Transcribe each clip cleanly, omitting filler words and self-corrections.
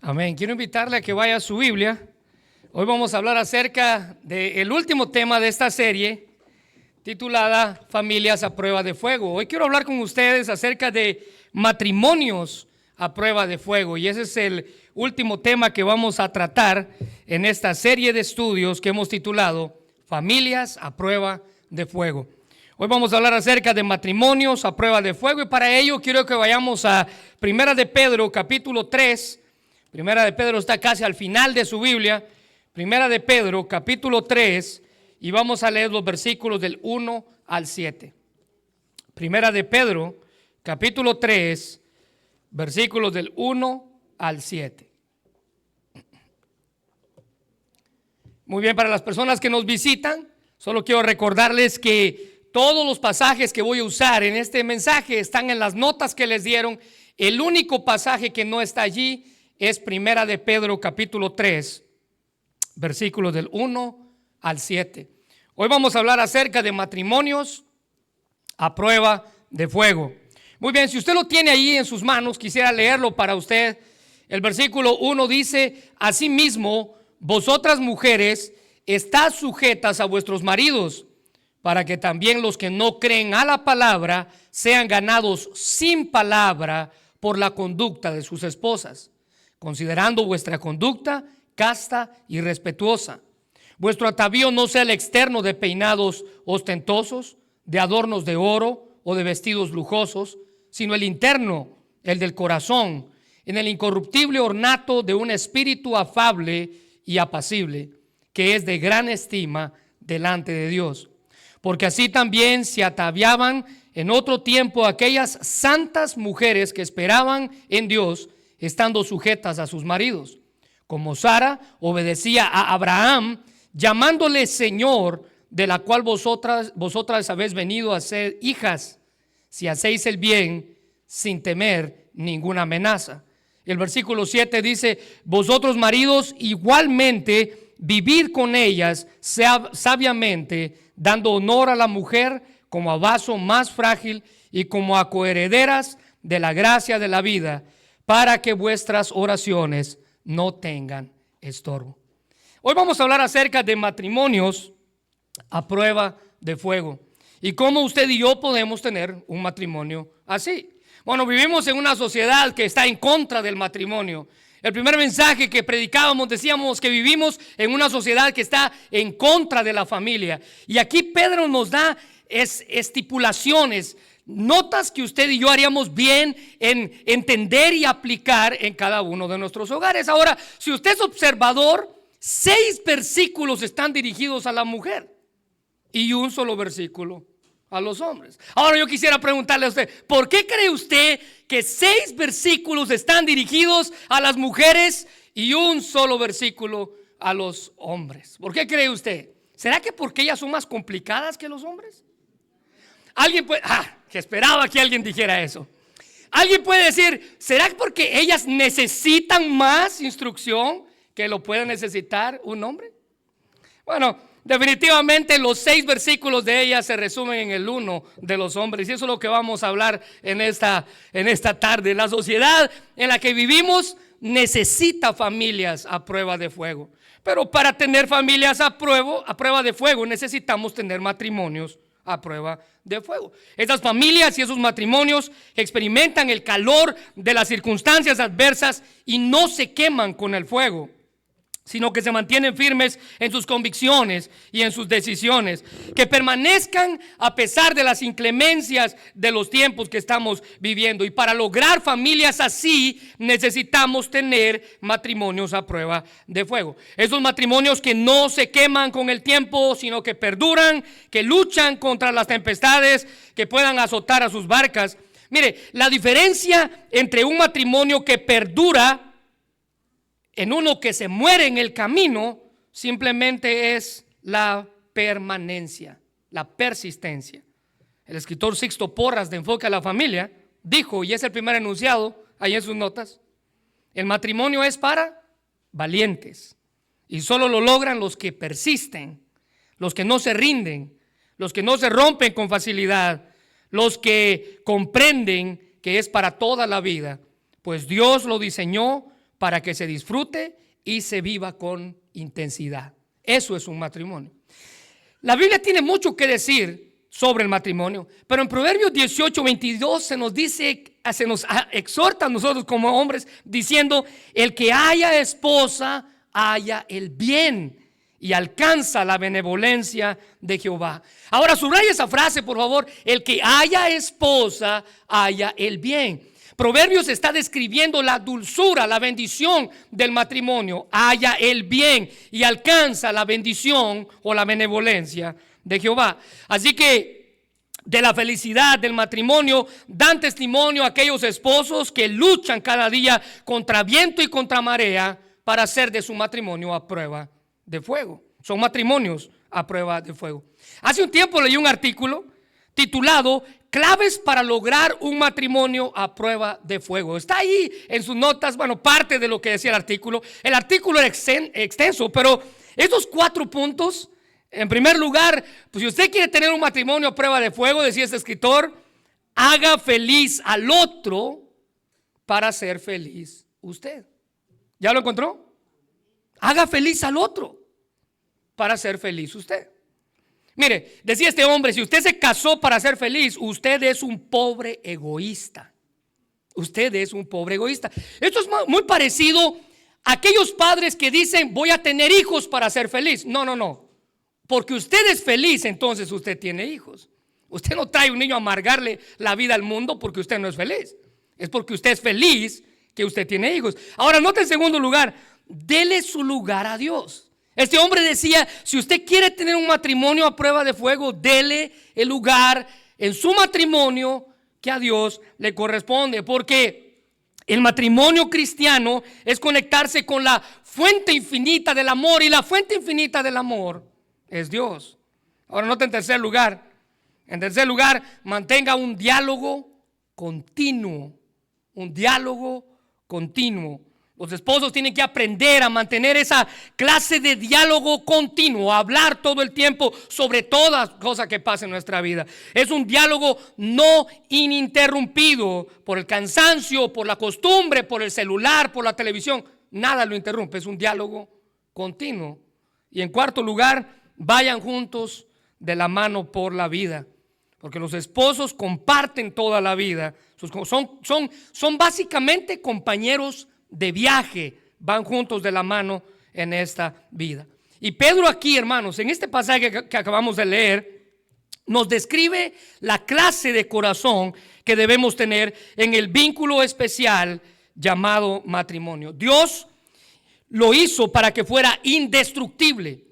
Amén. Quiero invitarle a que vaya a su Biblia. Hoy vamos a hablar acerca del último tema de esta serie, titulada Familias a prueba de fuego. Hoy quiero hablar con ustedes acerca de matrimonios a prueba de fuego. Y ese es el último tema que vamos a tratar en esta serie de estudios que hemos titulado Familias a prueba de fuego. Hoy vamos a hablar acerca de matrimonios a prueba de fuego, y para ello quiero que vayamos a Primera de Pedro, capítulo 3. Primera de Pedro está casi al final de su Biblia. Primera de Pedro, capítulo 3, y vamos a leer los versículos del 1 al 7. Primera de Pedro, capítulo 3, versículos del 1 al 7. Muy bien, para las personas que nos visitan, solo quiero recordarles que todos los pasajes que voy a usar en este mensaje están en las notas que les dieron. El único pasaje que no está allí es Primera de Pedro, capítulo 3, versículos del 1 al 7. Hoy vamos a hablar acerca de matrimonios a prueba de fuego. Muy bien, si usted lo tiene ahí en sus manos, quisiera leerlo para usted. El versículo 1 dice: Asimismo, vosotras mujeres, estad sujetas a vuestros maridos, para que también los que no creen a la palabra sean ganados sin palabra por la conducta de sus esposas, considerando vuestra conducta casta y respetuosa. Vuestro atavío no sea el externo de peinados ostentosos, de adornos de oro o de vestidos lujosos, sino el interno, el del corazón, en el incorruptible ornato de un espíritu afable y apacible, que es de gran estima delante de Dios. Porque así también se ataviaban en otro tiempo aquellas santas mujeres que esperaban en Dios, estando sujetas a sus maridos, como Sara obedecía a Abraham, llamándole Señor, de la cual vosotras habéis venido a ser hijas, si hacéis el bien sin temer ninguna amenaza. El versículo 7 dice: vosotros maridos igualmente vivid con ellas sabiamente, dando honor a la mujer como a vaso más frágil y como a coherederas de la gracia de la vida, para que vuestras oraciones no tengan estorbo. Hoy vamos a hablar acerca de matrimonios a prueba de fuego y cómo usted y yo podemos tener un matrimonio así. Bueno, vivimos en una sociedad que está en contra del matrimonio. El primer mensaje que predicábamos decíamos que vivimos en una sociedad que está en contra de la familia. Y aquí Pedro nos da estipulaciones, notas que usted y yo haríamos bien en entender y aplicar en cada uno de nuestros hogares. Ahora, si usted es observador, 6 versículos están dirigidos a la mujer y un solo versículo a los hombres. Ahora yo quisiera preguntarle a usted, ¿por qué cree usted que 6 versículos están dirigidos a las mujeres y un solo versículo a los hombres? ¿Por qué cree usted? ¿Será que porque ellas son más complicadas que los hombres? Alguien puede, que esperaba que alguien dijera eso. Alguien puede decir, ¿será porque ellas necesitan más instrucción que lo puede necesitar un hombre? Bueno, definitivamente los 6 versículos de ellas se resumen en el 1 de los hombres, y eso es lo que vamos a hablar en esta tarde. La sociedad en la que vivimos necesita familias a prueba de fuego, pero para tener familias a prueba de fuego necesitamos tener matrimonios a prueba de fuego. Estas familias y esos matrimonios experimentan el calor de las circunstancias adversas y no se queman con el fuego, sino que se mantienen firmes en sus convicciones y en sus decisiones, que permanezcan a pesar de las inclemencias de los tiempos que estamos viviendo. Y para lograr familias así necesitamos tener matrimonios a prueba de fuego. Esos matrimonios que no se queman con el tiempo, sino que perduran, que luchan contra las tempestades que puedan azotar a sus barcas. Mire, la diferencia entre un matrimonio que perdura en uno que se muere en el camino simplemente es la permanencia, la persistencia. El escritor Sixto Porras, de Enfoque a la Familia, dijo, y es el primer enunciado ahí en sus notas: el matrimonio es para valientes y solo lo logran los que persisten, los que no se rinden, los que no se rompen con facilidad, los que comprenden que es para toda la vida, pues Dios lo diseñó para que se disfrute y se viva con intensidad. Eso es un matrimonio. La Biblia tiene mucho que decir sobre el matrimonio, pero en Proverbios 18:22 se nos exhorta a nosotros como hombres diciendo: el que haya esposa haya el bien y alcanza la benevolencia de Jehová. Ahora subraya esa frase, por favor: el que haya esposa haya el bien. Proverbios está describiendo la dulzura, la bendición del matrimonio. Haya el bien y alcanza la bendición o la benevolencia de Jehová. Así que de la felicidad del matrimonio dan testimonio aquellos esposos que luchan cada día contra viento y contra marea para hacer de su matrimonio a prueba de fuego. Son matrimonios a prueba de fuego. Hace un tiempo leí un artículo titulado Claves para lograr un matrimonio a prueba de fuego. Está ahí en sus notas, parte de lo que decía el artículo. El artículo era extenso, pero estos 4 puntos, en primer lugar, pues si usted quiere tener un matrimonio a prueba de fuego, decía este escritor, haga feliz al otro para ser feliz usted. ¿Ya lo encontró? Haga feliz al otro para ser feliz usted. Mire, decía este hombre: si usted se casó para ser feliz, usted es un pobre egoísta. Usted es un pobre egoísta. Esto es muy parecido a aquellos padres que dicen: voy a tener hijos para ser feliz. No. Porque usted es feliz, entonces usted tiene hijos. Usted no trae un niño a amargarle la vida al mundo porque usted no es feliz. Es porque usted es feliz que usted tiene hijos. Ahora, note en segundo lugar, dele su lugar a Dios. Este hombre decía: si usted quiere tener un matrimonio a prueba de fuego, dele el lugar en su matrimonio que a Dios le corresponde. Porque el matrimonio cristiano es conectarse con la fuente infinita del amor, y la fuente infinita del amor es Dios. Ahora note en tercer lugar, mantenga un diálogo continuo. Un diálogo continuo. Los esposos tienen que aprender a mantener esa clase de diálogo continuo, a hablar todo el tiempo sobre todas las cosas que pasan en nuestra vida. Es un diálogo no ininterrumpido por el cansancio, por la costumbre, por el celular, por la televisión. Nada lo interrumpe, es un diálogo continuo. Y en cuarto lugar, vayan juntos de la por la vida, porque los esposos comparten toda la vida. Son básicamente compañeros de viaje, van juntos de la mano en esta vida. Y Pedro aquí, hermanos, en este pasaje que acabamos de leer, nos describe la clase de corazón que debemos tener en el vínculo especial llamado matrimonio. Dios lo hizo para que fuera indestructible.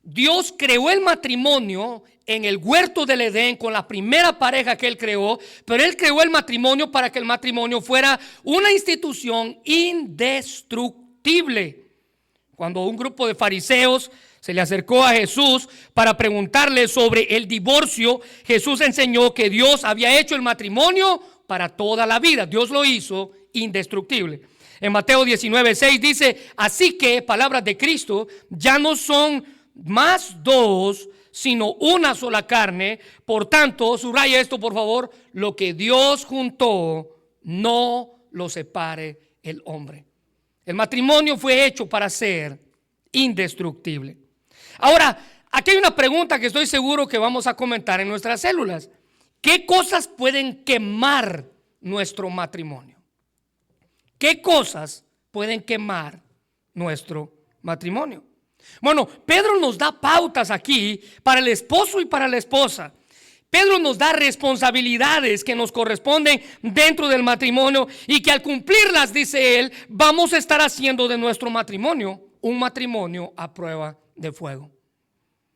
Dios creó el matrimonio en el huerto del Edén con la primera pareja que Él creó, pero Él creó el matrimonio para que el matrimonio fuera una institución indestructible. Cuando un grupo de fariseos se le acercó a Jesús para preguntarle sobre el divorcio, Jesús enseñó que Dios había hecho el matrimonio para toda la vida. Dios lo hizo indestructible. En Mateo 19:6 dice: así que, palabras de Cristo, ya no son más dos, sino una sola carne. Por tanto, subraya esto por favor: lo que Dios juntó, no lo separe el hombre. El matrimonio fue hecho para ser indestructible. Ahora, aquí hay una pregunta que estoy seguro que vamos a comentar en nuestras células. ¿Qué cosas pueden quemar nuestro matrimonio? ¿Qué cosas pueden quemar nuestro matrimonio? Bueno, Pedro nos da pautas aquí para el esposo y para la esposa. Pedro nos da responsabilidades que nos corresponden dentro del matrimonio y que al cumplirlas, dice él, vamos a estar haciendo de nuestro matrimonio un matrimonio a prueba de fuego.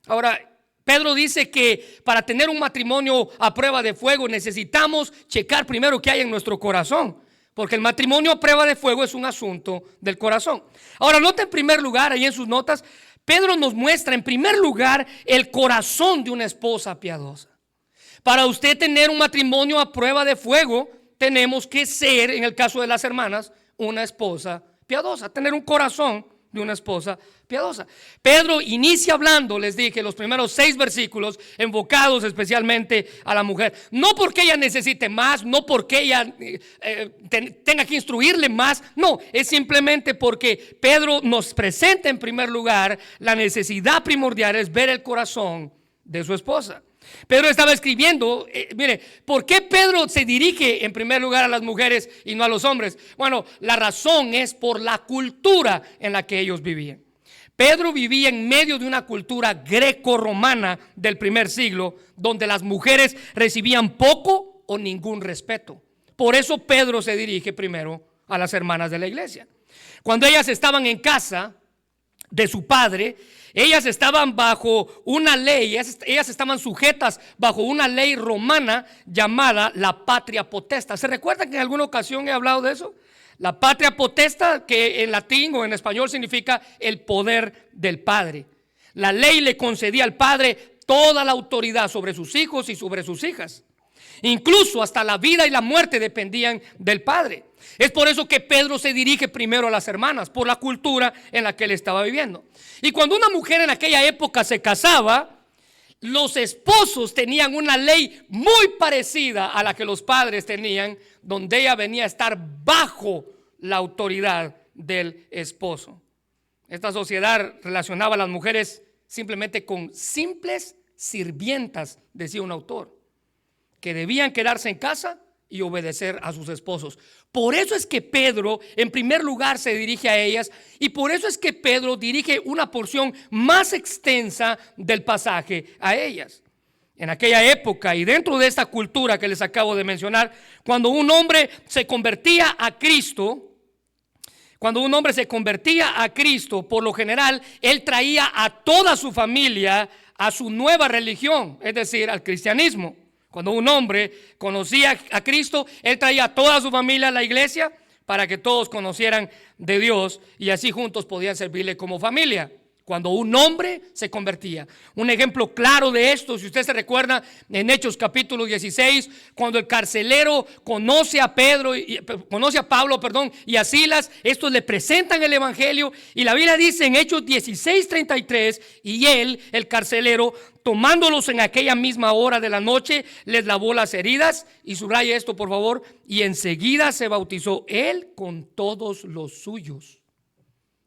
Ahora, Pedro dice que para tener un matrimonio a prueba de fuego necesitamos checar primero qué hay en nuestro corazón. Porque el matrimonio a prueba de fuego es un asunto del corazón. Ahora, nota en primer lugar, ahí en sus notas, Pedro nos muestra en primer lugar el corazón de una esposa piadosa. Para usted tener un matrimonio a prueba de fuego, tenemos que ser, en el caso de las hermanas, una esposa piadosa, tener un corazón de una esposa piadosa. Pedro inicia hablando, les dije, los primeros 6 versículos enfocados especialmente a la mujer. No porque ella necesite más, no porque ella tenga que instruirle más, no, es simplemente porque Pedro nos presenta en primer lugar la necesidad primordial es ver el corazón de su esposa. Pedro estaba escribiendo, mire, ¿por qué Pedro se dirige en primer lugar a las mujeres y no a los hombres? Bueno, la razón es por la cultura en la que ellos vivían. Pedro vivía en medio de una cultura greco-romana del primer siglo, donde las mujeres recibían poco o ningún respeto. Por eso Pedro se dirige primero a las hermanas de la iglesia. Cuando ellas estaban en casa de su padre, ellas estaban bajo una ley, ellas estaban sujetas bajo una ley romana llamada la patria potesta. ¿Se recuerdan que en alguna ocasión he hablado de eso? La patria potesta, que en latín o en español significa el poder del padre. La ley le concedía al padre toda la autoridad sobre sus hijos y sobre sus hijas. Incluso hasta la vida y la muerte dependían del padre. Es por eso que Pedro se dirige primero a las hermanas, por la cultura en la que él estaba viviendo. Y cuando una mujer en aquella época se casaba, los esposos tenían una ley muy parecida a la que los padres tenían, donde ella venía a estar bajo la autoridad del esposo. Esta sociedad relacionaba a las mujeres simplemente con simples sirvientas, decía un autor, que debían quedarse en casa y obedecer a sus esposos. Por eso es que Pedro en primer lugar se dirige a ellas, y por eso es que Pedro dirige una porción más extensa del pasaje a ellas. En aquella época y dentro de esta cultura que les acabo de mencionar, cuando un hombre se convertía a Cristo, por lo general, él traía a toda su familia a su nueva religión, es decir, al cristianismo. Cuando un hombre conocía a Cristo, él traía a toda su familia a la iglesia para que todos conocieran de Dios y así juntos podían servirle como familia. Cuando un hombre se convertía. Un ejemplo claro de esto, si usted se recuerda, en Hechos capítulo 16, cuando el carcelero conoce a Pablo y a Silas, estos le presentan el evangelio y la Biblia dice en Hechos 16:33, y él, el carcelero, tomándolos en aquella misma hora de la noche, les lavó las heridas, y subraya esto por favor, y enseguida se bautizó él con todos los suyos.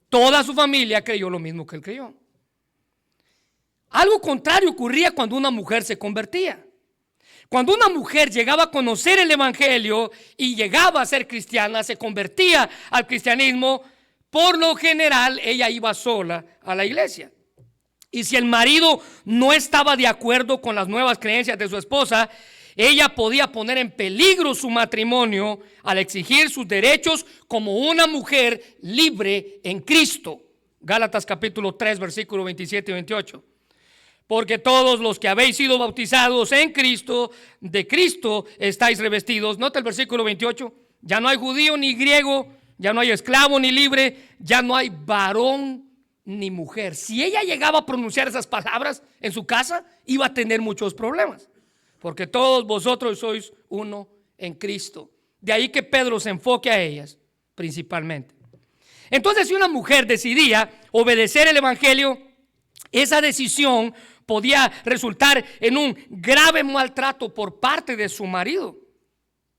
Toda su familia creyó lo mismo que él creyó. Algo contrario ocurría cuando una mujer se convertía. Cuando una mujer llegaba a conocer el evangelio y llegaba a ser cristiana, se convertía al cristianismo, por lo general ella iba sola a la iglesia. Y si el marido no estaba de acuerdo con las nuevas creencias de su esposa, ella podía poner en peligro su matrimonio al exigir sus derechos como una mujer libre en Cristo. Gálatas capítulo 3, versículos 27 y 28. Porque todos los que habéis sido bautizados en Cristo, de Cristo estáis revestidos. Nota el versículo 28. Ya no hay judío ni griego, ya no hay esclavo ni libre, ya no hay varón ni mujer. Si ella llegaba a pronunciar esas palabras en su casa, iba a tener muchos problemas. Porque todos vosotros sois uno en Cristo. De ahí que Pedro se enfoque a ellas principalmente. Entonces, si una mujer decidía obedecer el evangelio, esa decisión podía resultar en un grave maltrato por parte de su marido,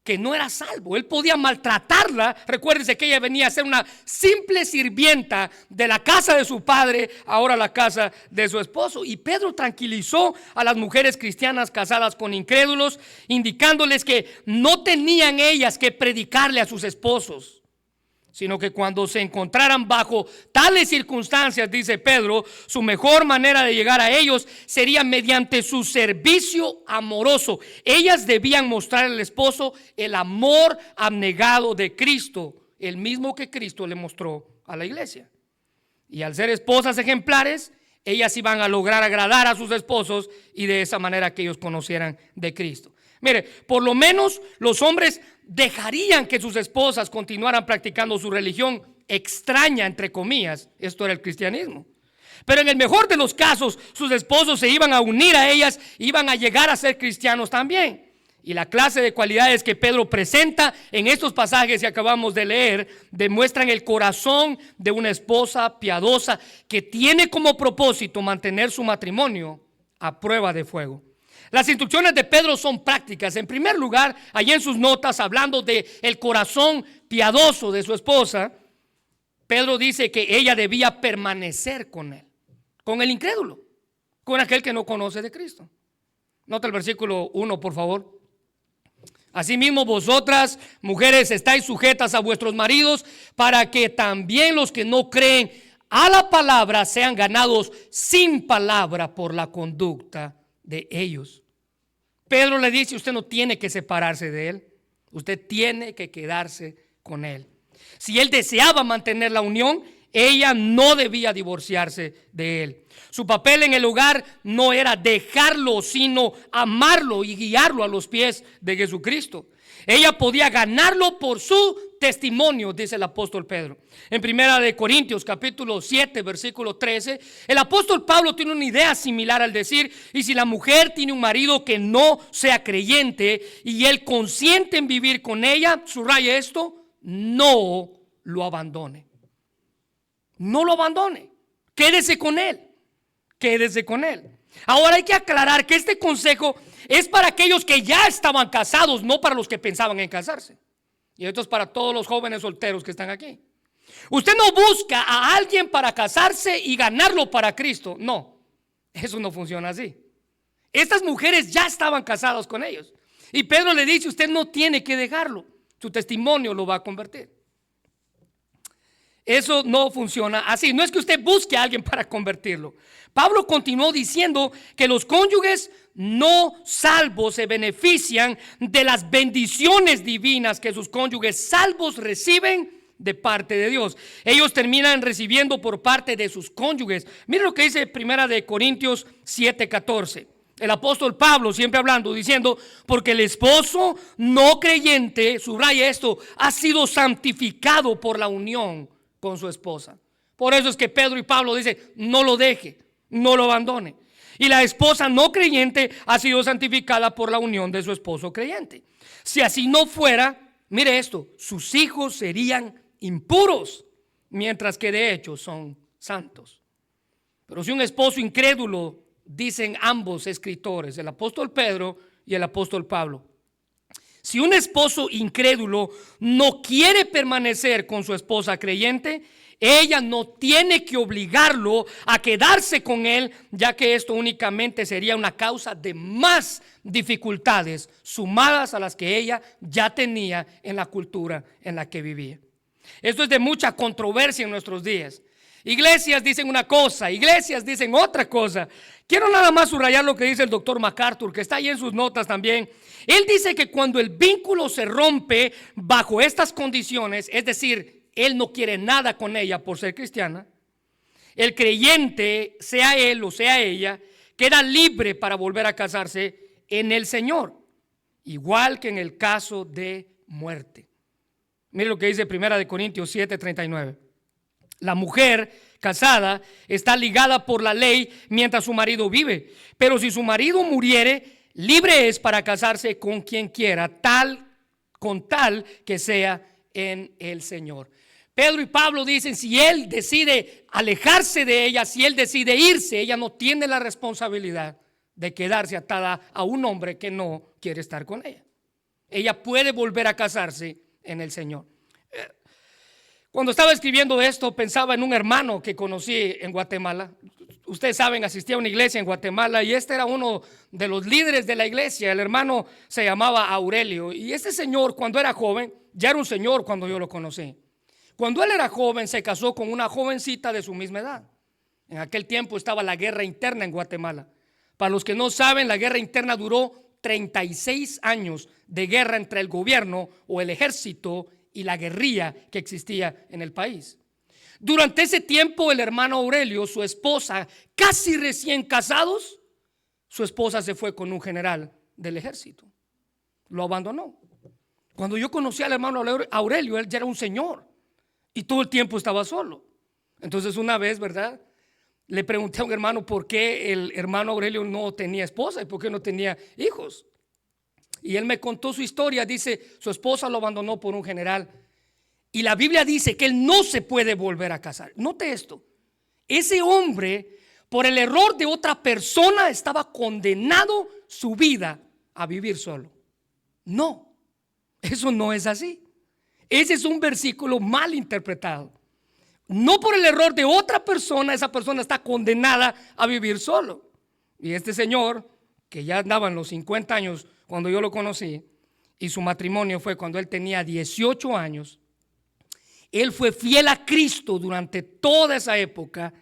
que no era salvo. Él podía maltratarla. Recuérdense que ella venía a ser una simple sirvienta de la casa de su padre, ahora la casa de su esposo. Y Pedro tranquilizó a las mujeres cristianas casadas con incrédulos, indicándoles que no tenían ellas que predicarle a sus esposos, sino que cuando se encontraran bajo tales circunstancias, dice Pedro, su mejor manera de llegar a ellos sería mediante su servicio amoroso. Ellas debían mostrar al esposo el amor abnegado de Cristo, el mismo que Cristo le mostró a la iglesia. Y al ser esposas ejemplares, ellas iban a lograr agradar a sus esposos y de esa manera que ellos conocieran de Cristo. Mire, por lo menos los hombres dejarían que sus esposas continuaran practicando su religión extraña, entre comillas. Esto era el cristianismo. Pero en el mejor de los casos, sus esposos se iban a unir a ellas, iban a llegar a ser cristianos también. Y la clase de cualidades que Pedro presenta en estos pasajes que acabamos de leer demuestran el corazón de una esposa piadosa que tiene como propósito mantener su matrimonio a prueba de fuego. Las instrucciones de Pedro son prácticas. En primer lugar, allí en sus notas, hablando de el corazón piadoso de su esposa, Pedro dice que ella debía permanecer con él, con el incrédulo, con aquel que no conoce de Cristo. Nota el versículo 1, por favor. Asimismo vosotras, mujeres, estáis sujetas a vuestros maridos, para que también los que no creen a la palabra sean ganados sin palabra por la conducta de ellos. Pedro le dice: usted no tiene que separarse de él, usted tiene que quedarse con él. Si él deseaba mantener la unión, ella no debía divorciarse de él. Su papel en el hogar no era dejarlo, sino amarlo y guiarlo a los pies de Jesucristo. Ella podía ganarlo por su testimonio, dice el apóstol Pedro. En primera de Corintios capítulo 7 versículo 13, el apóstol Pablo tiene una idea similar al decir: y si la mujer tiene un marido que no sea creyente y él consiente en vivir con ella, subraya esto, no lo abandone. No lo abandone, quédese con él. Quédese con él. Ahora hay que aclarar que este consejo es para aquellos que ya estaban casados, no para los que pensaban en casarse. Y esto es para todos los jóvenes solteros que están aquí. Usted no busca a alguien para casarse y ganarlo para Cristo. No, eso no funciona así. Estas mujeres ya estaban casadas con ellos. Y Pedro le dice: usted no tiene que dejarlo. Su testimonio lo va a convertir. Eso no funciona así. No es que usted busque a alguien para convertirlo. Pablo continuó diciendo que los cónyuges no salvos se benefician de las bendiciones divinas que sus cónyuges salvos reciben de parte de Dios. Ellos terminan recibiendo por parte de sus cónyuges. Miren lo que dice primera de Corintios 7:14. El apóstol Pablo siempre hablando, diciendo: porque el esposo no creyente, subraya esto, ha sido santificado por la unión con su esposa. Por eso es que Pedro y Pablo dicen: no lo deje, no lo abandone. Y la esposa no creyente ha sido santificada por la unión de su esposo creyente. Si así no fuera, mire esto, sus hijos serían impuros, mientras que de hecho son santos. Pero si un esposo incrédulo, dicen ambos escritores, el apóstol Pedro y el apóstol Pablo, si un esposo incrédulo no quiere permanecer con su esposa creyente, ella no tiene que obligarlo a quedarse con él, ya que esto únicamente sería una causa de más dificultades sumadas a las que ella ya tenía en la cultura en la que vivía. Esto es de mucha controversia en nuestros días. Iglesias dicen una cosa, iglesias dicen otra cosa. Quiero nada más subrayar lo que dice el doctor MacArthur, que está ahí en sus notas también. Él dice que cuando el vínculo se rompe bajo estas condiciones, es decir, él no quiere nada con ella por ser cristiana, el creyente, sea él o sea ella, queda libre para volver a casarse en el Señor, igual que en el caso de muerte. Mire lo que dice 1 Corintios 7:39. La mujer casada está ligada por la ley mientras su marido vive, pero si su marido muriere, libre es para casarse con quien quiera, con tal que sea en el Señor. Pedro y Pablo dicen: si él decide alejarse de ella, si él decide irse, ella no tiene la responsabilidad de quedarse atada a un hombre que no quiere estar con ella. Ella puede volver a casarse en el Señor. Cuando estaba escribiendo esto, pensaba en un hermano que conocí en Guatemala. Ustedes saben, asistí a una iglesia en Guatemala y este era uno de los líderes de la iglesia. El hermano se llamaba Aurelio, y este señor, cuando era joven, ya era un señor cuando yo lo conocí. Cuando él era joven, se casó con una jovencita de su misma edad. En aquel tiempo estaba la guerra interna en Guatemala. Para los que no saben, la guerra interna duró 36 años de guerra entre el gobierno o el ejército y la guerrilla que existía en el país. Durante ese tiempo, el hermano Aurelio, su esposa, casi recién casados, su esposa se fue con un general del ejército. Lo abandonó. Cuando yo conocí al hermano Aurelio, él ya era un señor y todo el tiempo estaba solo. Entonces una vez, ¿verdad?, le pregunté a un hermano por qué el hermano Aurelio no tenía esposa y por qué no tenía hijos. Y él me contó su historia. Dice, su esposa lo abandonó por un general. Y la Biblia dice que él no se puede volver a casar. Note esto. Ese hombre, por el error de otra persona, estaba condenado su vida a vivir solo. No, eso no es así. Ese es un versículo mal interpretado. No por el error de otra persona, esa persona está condenada a vivir solo. Y este señor, que ya andaba en los 50 años cuando yo lo conocí, y su matrimonio fue cuando él tenía 18 años, él fue fiel a Cristo durante toda esa época,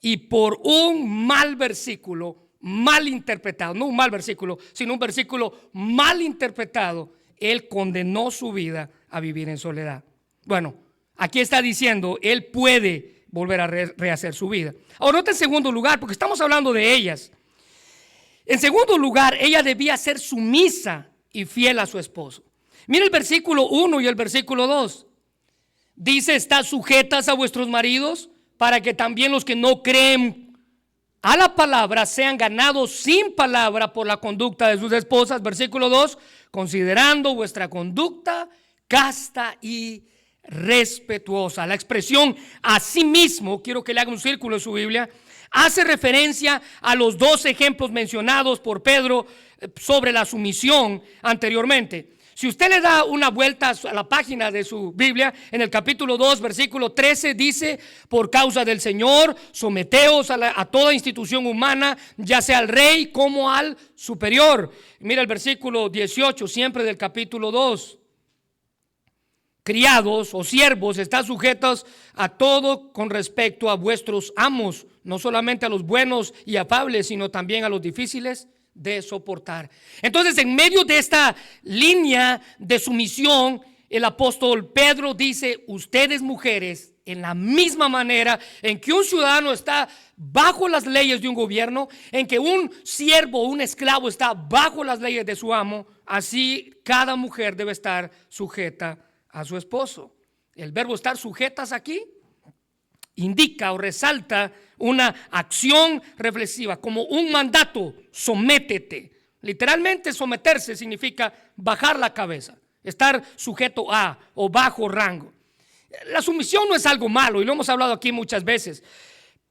y por un mal versículo, mal interpretado, no un mal versículo, sino un versículo mal interpretado, él condenó su vida a vivir en soledad. Bueno, aquí está diciendo, él puede volver a rehacer su vida. Ahora, nota en segundo lugar, porque estamos hablando de ellas. En segundo lugar, ella debía ser sumisa y fiel a su esposo. Mira el versículo 1 y el versículo 2. Dice, estad sujetas a vuestros maridos, para que también los que no creen a la palabra sean ganados sin palabra por la conducta de sus esposas. Versículo 2, considerando vuestra conducta casta y respetuosa. La expresión asimismo, quiero que le haga un círculo en su Biblia, hace referencia a los dos ejemplos mencionados por Pedro sobre la sumisión anteriormente. Si usted le da una vuelta a la página de su Biblia, en el capítulo 2, versículo 13, dice, por causa del Señor, someteos a toda institución humana, ya sea al rey como al superior. Mira el versículo 18, siempre del capítulo 2. Criados o siervos, están sujetos a todo con respecto a vuestros amos, no solamente a los buenos y afables, sino también a los difíciles de soportar. Entonces, en medio de esta línea de sumisión, el apóstol Pedro dice, ustedes mujeres, en la misma manera en que un ciudadano está bajo las leyes de un gobierno, en que un siervo o un esclavo está bajo las leyes de su amo, así cada mujer debe estar sujeta a su esposo. El verbo estar sujetas aquí indica o resalta una acción reflexiva, como un mandato, sométete. Literalmente someterse significa bajar la cabeza, estar sujeto a o bajo rango. La sumisión no es algo malo y lo hemos hablado aquí muchas veces.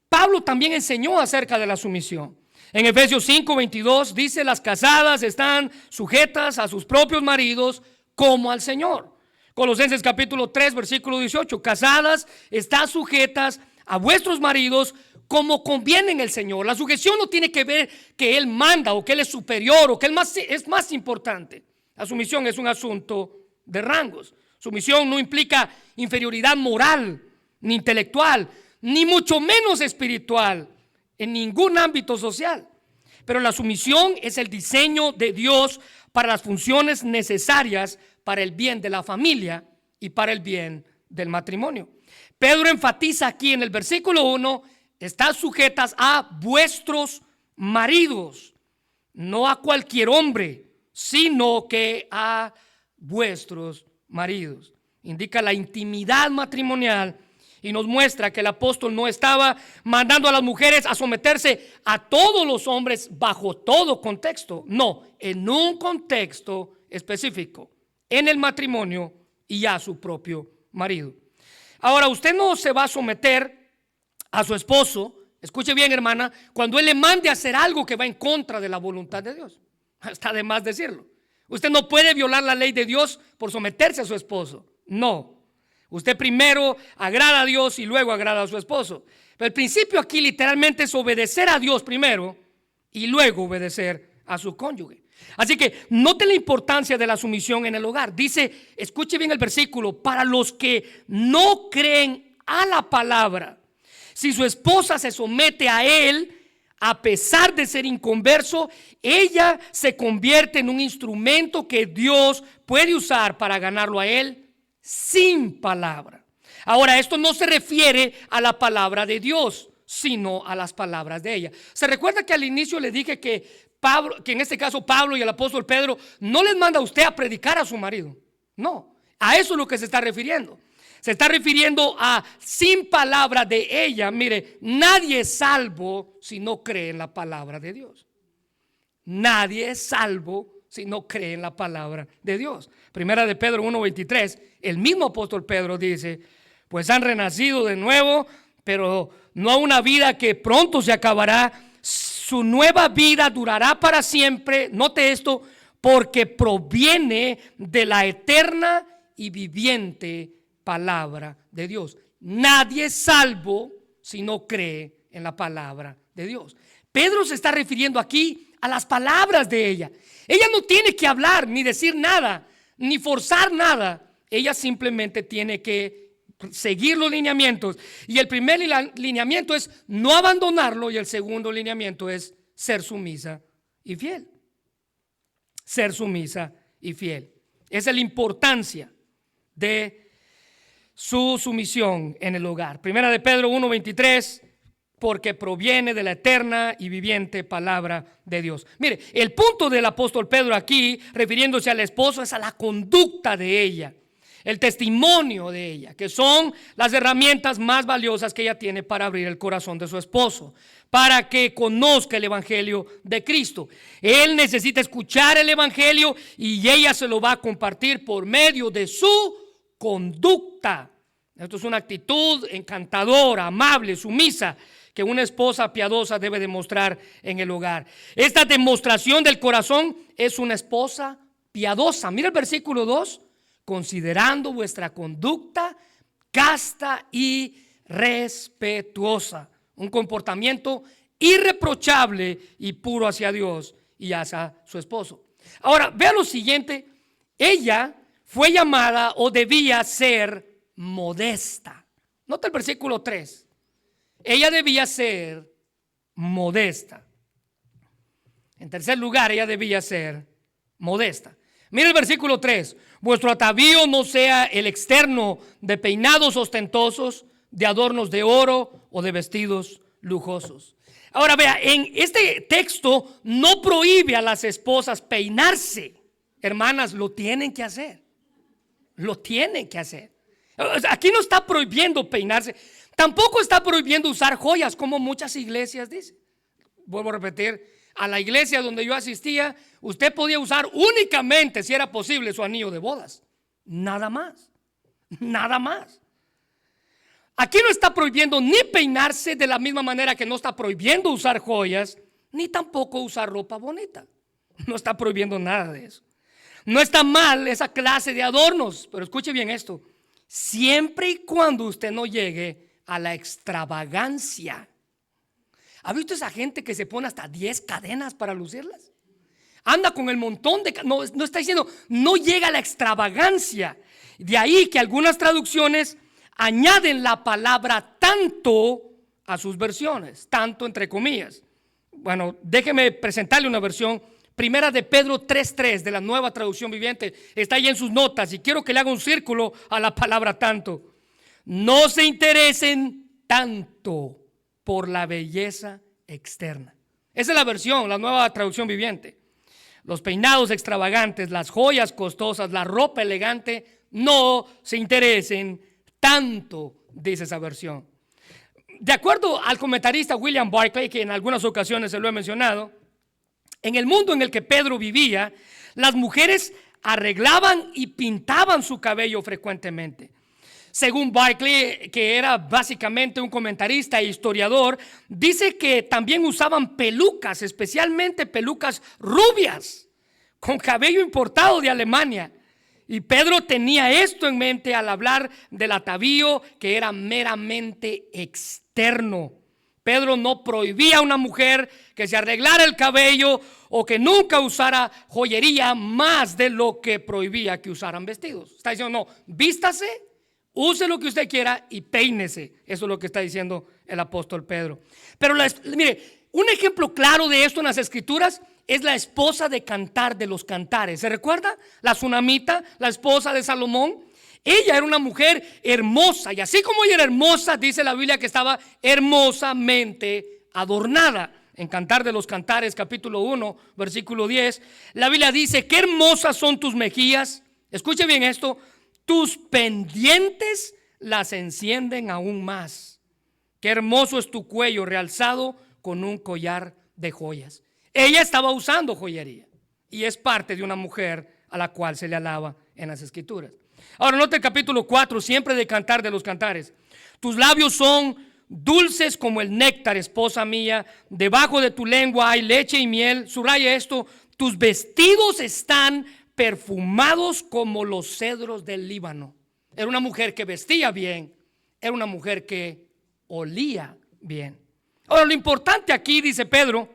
Pablo también enseñó acerca de la sumisión. En Efesios 5:22 dice, las casadas están sujetas a sus propios maridos como al Señor. Colosenses capítulo 3 versículo 18, casadas, están sujetas a vuestros maridos como conviene en el Señor. La sujeción no tiene que ver que Él manda o que Él es superior o que Él es más importante. La sumisión es un asunto de rangos. Sumisión no implica inferioridad moral, ni intelectual, ni mucho menos espiritual en ningún ámbito social. Pero la sumisión es el diseño de Dios para las funciones necesarias para el bien de la familia y para el bien del matrimonio. Pedro enfatiza aquí en el versículo 1, estad sujetas a vuestros maridos, no a cualquier hombre, sino que a vuestros maridos. Indica la intimidad matrimonial y nos muestra que el apóstol no estaba mandando a las mujeres a someterse a todos los hombres bajo todo contexto, no, en un contexto específico, en el matrimonio y a su propio marido. Ahora, usted no se va a someter a su esposo, escuche bien, hermana, cuando él le mande a hacer algo que va en contra de la voluntad de Dios. Está de más decirlo. Usted no puede violar la ley de Dios por someterse a su esposo. No. Usted primero agrada a Dios y luego agrada a su esposo. Pero el principio aquí literalmente es obedecer a Dios primero y luego obedecer a su cónyuge. Así que note la importancia de la sumisión en el hogar. Dice, escuche bien el versículo, para los que no creen a la palabra. Si su esposa se somete a él, a pesar de ser inconverso, ella se convierte en un instrumento que Dios puede usar para ganarlo a él sin palabra. Ahora, esto no se refiere a la palabra de Dios, sino a las palabras de ella. ¿Se recuerda que al inicio le dije que en este caso Pablo y el apóstol Pedro no les manda a usted a predicar a su marido? No, a eso es lo que se está refiriendo. Se está refiriendo a sin palabra de ella. Mire, nadie es salvo si no cree en la palabra de Dios. Nadie es salvo si no cree en la palabra de Dios. Primera de Pedro 1:23, el mismo apóstol Pedro dice, pues han renacido de nuevo, pero no a una vida que pronto se acabará. Su nueva vida durará para siempre, note esto, porque proviene de la eterna y viviente palabra de Dios. Nadie es salvo si no cree en la palabra de Dios. Pedro se está refiriendo aquí a las palabras de ella. Ella no tiene que hablar, ni decir nada, ni forzar nada. Ella simplemente tiene que seguir los lineamientos. Y el primer lineamiento es no abandonarlo, y el segundo lineamiento es ser sumisa y fiel. Ser sumisa y fiel. Esa es la importancia de su sumisión en el hogar. Primera de Pedro 1:23, porque proviene de la eterna y viviente palabra de Dios. Mire, el punto del apóstol Pedro aquí, refiriéndose al esposo, es a la conducta de ella, el testimonio de ella, que son las herramientas más valiosas que ella tiene para abrir el corazón de su esposo, para que conozca el evangelio de Cristo. Él necesita escuchar el evangelio y ella se lo va a compartir por medio de su conducta. Esto es una actitud encantadora, amable, sumisa, que una esposa piadosa debe demostrar en el hogar. Esta demostración del corazón es una esposa piadosa. Mira el versículo 2, considerando vuestra conducta casta y respetuosa, un comportamiento irreprochable y puro hacia Dios y hacia su esposo. Ahora, vea lo siguiente, ella fue llamada o debía ser modesta. Nota el versículo 3. Ella debía ser modesta. En tercer lugar, ella debía ser modesta. Mira el versículo 3. Vuestro atavío no sea el externo de peinados ostentosos, de adornos de oro o de vestidos lujosos. Ahora vea, en este texto no prohíbe a las esposas peinarse. Hermanas, lo tienen que hacer. Lo tienen que hacer. Aquí no está prohibiendo peinarse. Tampoco está prohibiendo usar joyas, como muchas iglesias dicen. Vuelvo a repetir, a la iglesia donde yo asistía, usted podía usar únicamente, si era posible, su anillo de bodas. Nada más. Nada más. Aquí no está prohibiendo ni peinarse, de la misma manera que no está prohibiendo usar joyas, ni tampoco usar ropa bonita. No está prohibiendo nada de eso. No está mal esa clase de adornos, pero escuche bien esto. Siempre y cuando usted no llegue a la extravagancia. ¿Ha visto esa gente que se pone hasta 10 cadenas para lucirlas? Anda con el montón de... No está diciendo, no llega a la extravagancia. De ahí que algunas traducciones añaden la palabra tanto a sus versiones, tanto entre comillas. Bueno, déjeme presentarle una versión. Primera de Pedro 3:3 de la Nueva Traducción Viviente. Está ahí en sus notas y quiero que le haga un círculo a la palabra tanto. No se interesen tanto por la belleza externa. Esa es la versión, la Nueva Traducción Viviente. Los peinados extravagantes, las joyas costosas, la ropa elegante, no se interesen tanto, dice esa versión. De acuerdo al comentarista William Barclay, que en algunas ocasiones se lo he mencionado, en el mundo en el que Pedro vivía, las mujeres arreglaban y pintaban su cabello frecuentemente. Según Barclay, que era básicamente un comentarista e historiador, dice que también usaban pelucas, especialmente pelucas rubias, con cabello importado de Alemania. Y Pedro tenía esto en mente al hablar del atavío, que era meramente externo. Pedro no prohibía a una mujer que se arreglara el cabello o que nunca usara joyería más de lo que prohibía que usaran vestidos. Está diciendo, no, vístase, use lo que usted quiera y peínese. Eso es lo que está diciendo el apóstol Pedro. Pero mire, un ejemplo claro de esto en las escrituras es la esposa de Cantar de los Cantares. ¿Se recuerda? La Sunamita, la esposa de Salomón. Ella era una mujer hermosa y así como ella era hermosa, dice la Biblia que estaba hermosamente adornada. En Cantar de los Cantares, capítulo 1, versículo 10, la Biblia dice, qué hermosas son tus mejillas. Escuche bien esto. Tus pendientes las encienden aún más. Qué hermoso es tu cuello realzado con un collar de joyas. Ella estaba usando joyería y es parte de una mujer a la cual se le alaba en las Escrituras. Ahora note el capítulo 4, siempre de Cantar de los Cantares. Tus labios son dulces como el néctar, esposa mía, debajo de tu lengua hay leche y miel. Subraya esto, tus vestidos están perfumados como los cedros del Líbano. Era una mujer que vestía bien, era una mujer que olía bien. Ahora lo importante aquí, dice Pedro,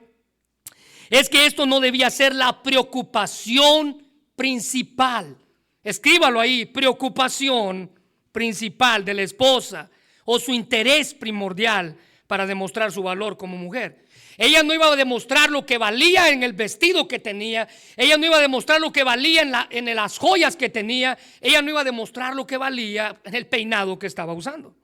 es que esto no debía ser la preocupación principal. Escríbalo ahí, preocupación principal de la esposa o su interés primordial para demostrar su valor como mujer. Ella no iba a demostrar lo que valía en el vestido que tenía. Ella no iba a demostrar lo que valía en las joyas que tenía. Ella no iba a demostrar lo que valía en el peinado que estaba usando.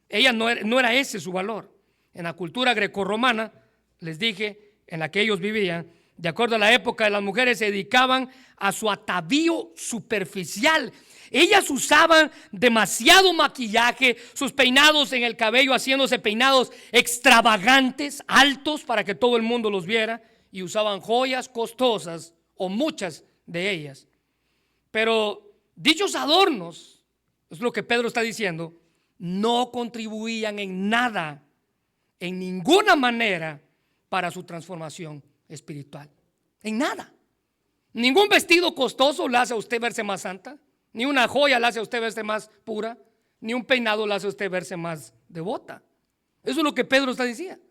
Ella no era ese su valor. En la cultura grecorromana, les dije, en la que ellos vivían, de acuerdo a la época, las mujeres se dedicaban a su atavío superficial. Ellas usaban demasiado maquillaje, sus peinados en el cabello, haciéndose peinados extravagantes, altos, para que todo el mundo los viera, y usaban joyas costosas, o muchas de ellas. Pero dichos adornos, es lo que Pedro está diciendo, no contribuían en nada, en ninguna manera, para su transformación espiritual. En nada. Ningún vestido costoso le hace a usted verse más santa, ni una joya le hace a usted verse más pura, ni un peinado le hace a usted verse más devota. Eso es lo que Pedro está diciendo.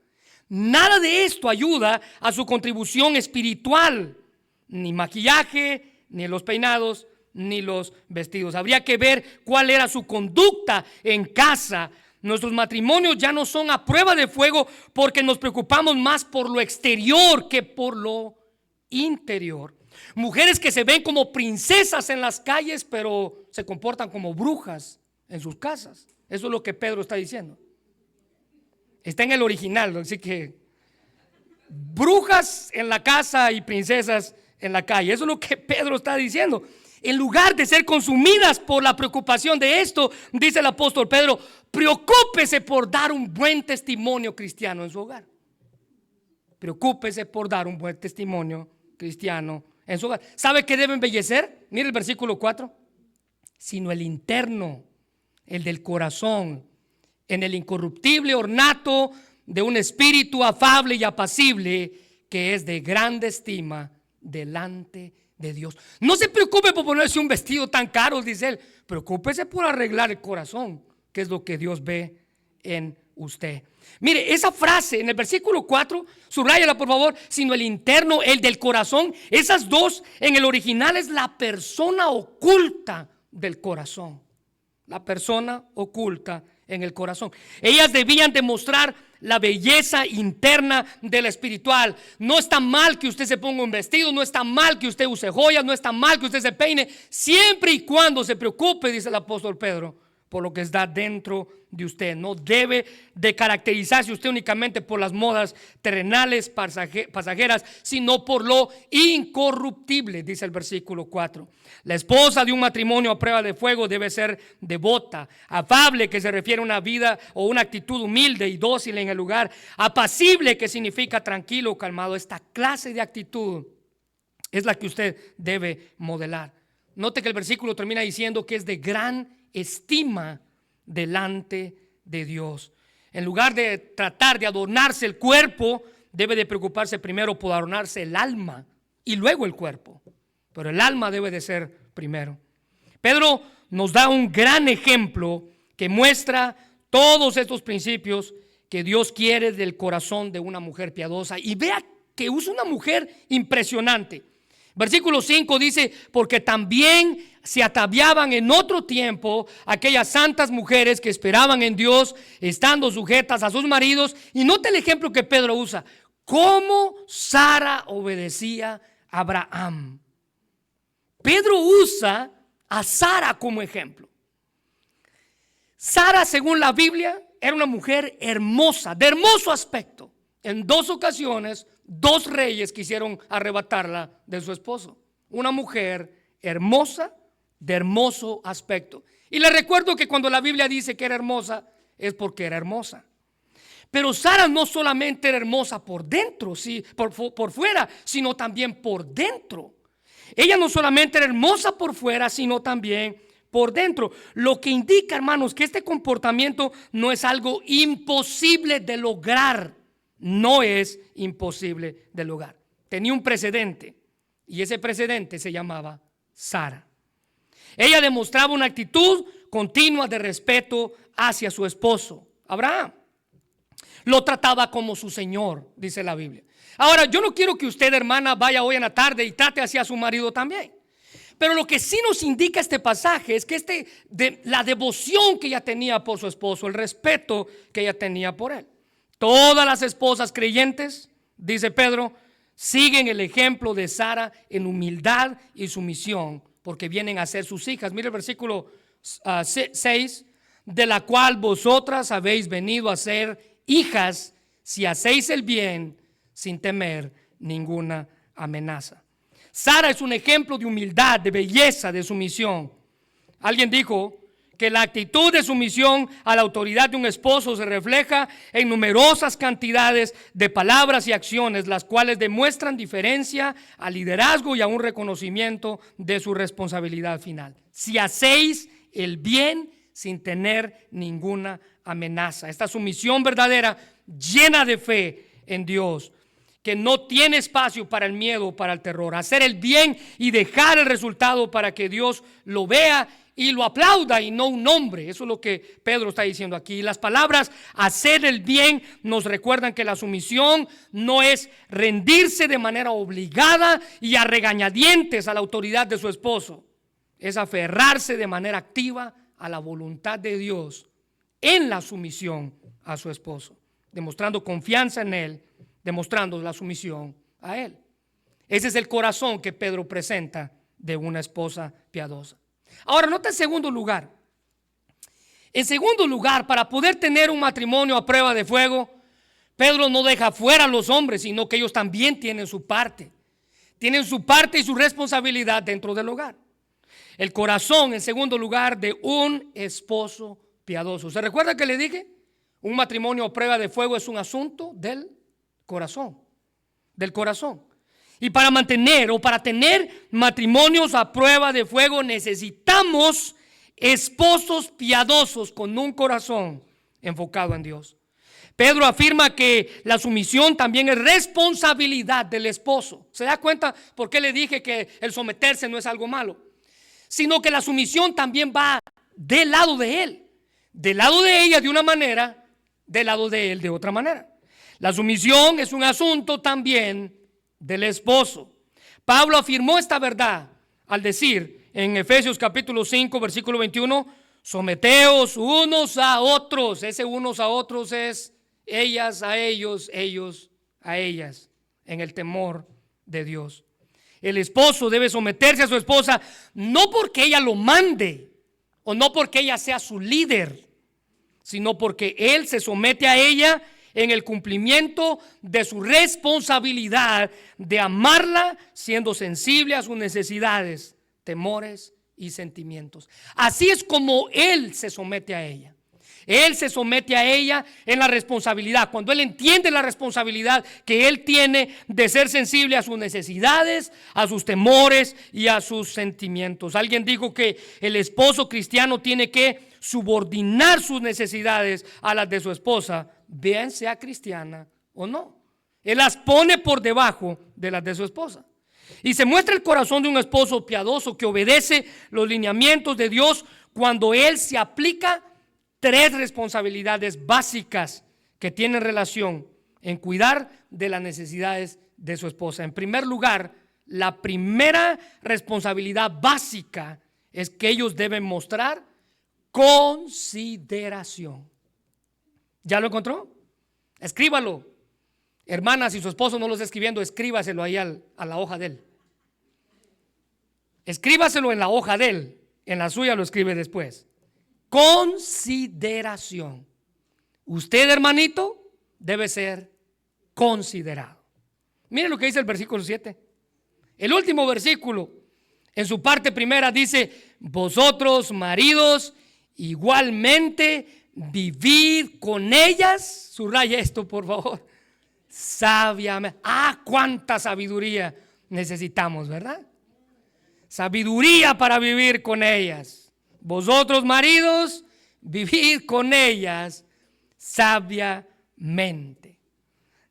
Nada de esto ayuda a su contribución espiritual, ni maquillaje, ni los peinados, ni los vestidos. Habría que ver cuál era su conducta en casa. Nuestros matrimonios ya no son a prueba de fuego porque nos preocupamos más por lo exterior que por lo interior. Mujeres que se ven como princesas en las calles, pero se comportan como brujas en sus casas. Eso es lo que Pedro está diciendo. Está en el original, así que brujas en la casa y princesas en la calle. Eso es lo que Pedro está diciendo. En lugar de ser consumidas por la preocupación de esto, dice el apóstol Pedro, preocúpese por dar un buen testimonio cristiano en su hogar. Preocúpese por dar un buen testimonio cristiano en su hogar. ¿Sabe qué debe embellecer? Mire el versículo 4. Sino el interno, el del corazón, en el incorruptible ornato de un espíritu afable y apacible, que es de grande estima delante de Dios. No se preocupe por ponerse un vestido tan caro, dice él. Preocúpese por arreglar el corazón, que es lo que Dios ve en usted. Mire, esa frase en el versículo 4, subráyala por favor, sino el interno, el del corazón. Esas dos en el original es la persona oculta del corazón. La persona oculta en el corazón. Ellas debían demostrar la belleza interna del espiritual. No está mal que usted se ponga un vestido, no está mal que usted use joyas, no está mal que usted se peine, siempre y cuando se preocupe, dice el apóstol Pedro, por lo que está dentro de usted. No debe de caracterizarse usted únicamente por las modas terrenales, pasajeras, sino por lo incorruptible, dice el versículo 4. La esposa de un matrimonio a prueba de fuego debe ser devota, afable, que se refiere a una vida o una actitud humilde y dócil en el lugar, apacible, que significa tranquilo o calmado. Esta clase de actitud es la que usted debe modelar. Note que el versículo termina diciendo que es de gran estima delante de Dios. En lugar de tratar de adornarse el cuerpo, debe de preocuparse primero por adornarse el alma y luego el cuerpo. Pero el alma debe de ser primero. Pedro nos da un gran ejemplo que muestra todos estos principios que Dios quiere del corazón de una mujer piadosa. Y vea que usa una mujer impresionante. Versículo 5 dice, porque también se ataviaban en otro tiempo aquellas santas mujeres que esperaban en Dios, estando sujetas a sus maridos. Y note el ejemplo que Pedro usa, cómo Sara obedecía a Abraham. Pedro usa a Sara como ejemplo. Sara, según la Biblia, era una mujer hermosa, de hermoso aspecto. En 2 ocasiones, 2 reyes quisieron arrebatarla de su esposo. Una mujer hermosa, de hermoso aspecto. Y le recuerdo que cuando la Biblia dice que era hermosa, es porque era hermosa. Pero Sara no solamente era hermosa por dentro, sí, por fuera, sino también por dentro. Ella no solamente era hermosa por fuera, sino también por dentro. Lo que indica, hermanos, que este comportamiento no es algo imposible de lograr. No es imposible de lograr. Tenía un precedente, y ese precedente se llamaba Sara. Ella demostraba una actitud continua de respeto hacia su esposo, Abraham. Lo trataba como su señor, dice la Biblia. Ahora, yo no quiero que usted, hermana, vaya hoy en la tarde y trate así a su marido también. Pero lo que sí nos indica este pasaje es que la devoción que ella tenía por su esposo, el respeto que ella tenía por él. Todas las esposas creyentes, dice Pedro, siguen el ejemplo de Sara en humildad y sumisión, porque vienen a ser sus hijas. Mire el versículo 6, de la cual vosotras habéis venido a ser hijas si hacéis el bien sin temer ninguna amenaza. Sara es un ejemplo de humildad, de belleza, de sumisión. Alguien dijo que la actitud de sumisión a la autoridad de un esposo se refleja en numerosas cantidades de palabras y acciones, las cuales demuestran diferencia al liderazgo y a un reconocimiento de su responsabilidad final. Si hacéis el bien sin tener ninguna amenaza. Esta sumisión verdadera, llena de fe en Dios, que no tiene espacio para el miedo o para el terror. Hacer el bien y dejar el resultado para que Dios lo vea y lo aplauda y no un hombre. Eso es lo que Pedro está diciendo aquí. Y las palabras hacer el bien nos recuerdan que la sumisión no es rendirse de manera obligada y a regañadientes a la autoridad de su esposo. Es aferrarse de manera activa a la voluntad de Dios en la sumisión a su esposo, demostrando confianza en él, demostrando la sumisión a él. Ese es el corazón que Pedro presenta de una esposa piadosa. Ahora, nota en segundo lugar. En segundo lugar, para poder tener un matrimonio a prueba de fuego, Pedro no deja fuera a los hombres, sino que ellos también tienen su parte. Tienen su parte y su responsabilidad dentro del hogar. El corazón, en segundo lugar, de un esposo piadoso. ¿Se recuerda que le dije? Un matrimonio a prueba de fuego es un asunto del corazón. Del corazón. Y para mantener o para tener matrimonios a prueba de fuego necesitamos esposos piadosos con un corazón enfocado en Dios. Pedro afirma que la sumisión también es responsabilidad del esposo. ¿Se da cuenta por qué le dije que el someterse no es algo malo? Sino que la sumisión también va del lado de él. Del lado de ella de una manera, del lado de él de otra manera. La sumisión es un asunto también del esposo. Pablo afirmó esta verdad al decir en Efesios capítulo 5 versículo 21, someteos unos a otros. Ese unos a otros es ellas a ellos, ellos a ellas, en el temor de Dios. El esposo debe someterse a su esposa no porque ella lo mande o no porque ella sea su líder, sino porque él se somete a ella en el cumplimiento de su responsabilidad de amarla, siendo sensible a sus necesidades, temores y sentimientos. Así es como él se somete a ella. Él se somete a ella en la responsabilidad. Cuando él entiende la responsabilidad que él tiene de ser sensible a sus necesidades, a sus temores y a sus sentimientos. Alguien dijo que el esposo cristiano tiene que subordinar sus necesidades a las de su esposa, bien sea cristiana o no. Él las pone por debajo de las de su esposa. Y se muestra el corazón de un esposo piadoso que obedece los lineamientos de Dios cuando él se aplica tres responsabilidades básicas que tienen relación en cuidar de las necesidades de su esposa. En primer lugar, la primera responsabilidad básica es que ellos deben mostrar consideración. ¿Ya lo encontró? Escríbalo. Hermana, si su esposo no lo está escribiendo, escríbaselo ahí a la hoja de él. Escríbaselo en la hoja de él. En la suya lo escribe después. Consideración. Usted, hermanito, debe ser considerado. Mire lo que dice el versículo 7. El último versículo, en su parte primera, dice: vosotros, maridos, igualmente vivid con ellas. Subraya esto, por favor. Sabiamente. Cuánta sabiduría necesitamos, ¿verdad? sabiduría para vivir con ellas. Vosotros, maridos, vivid con ellas sabiamente.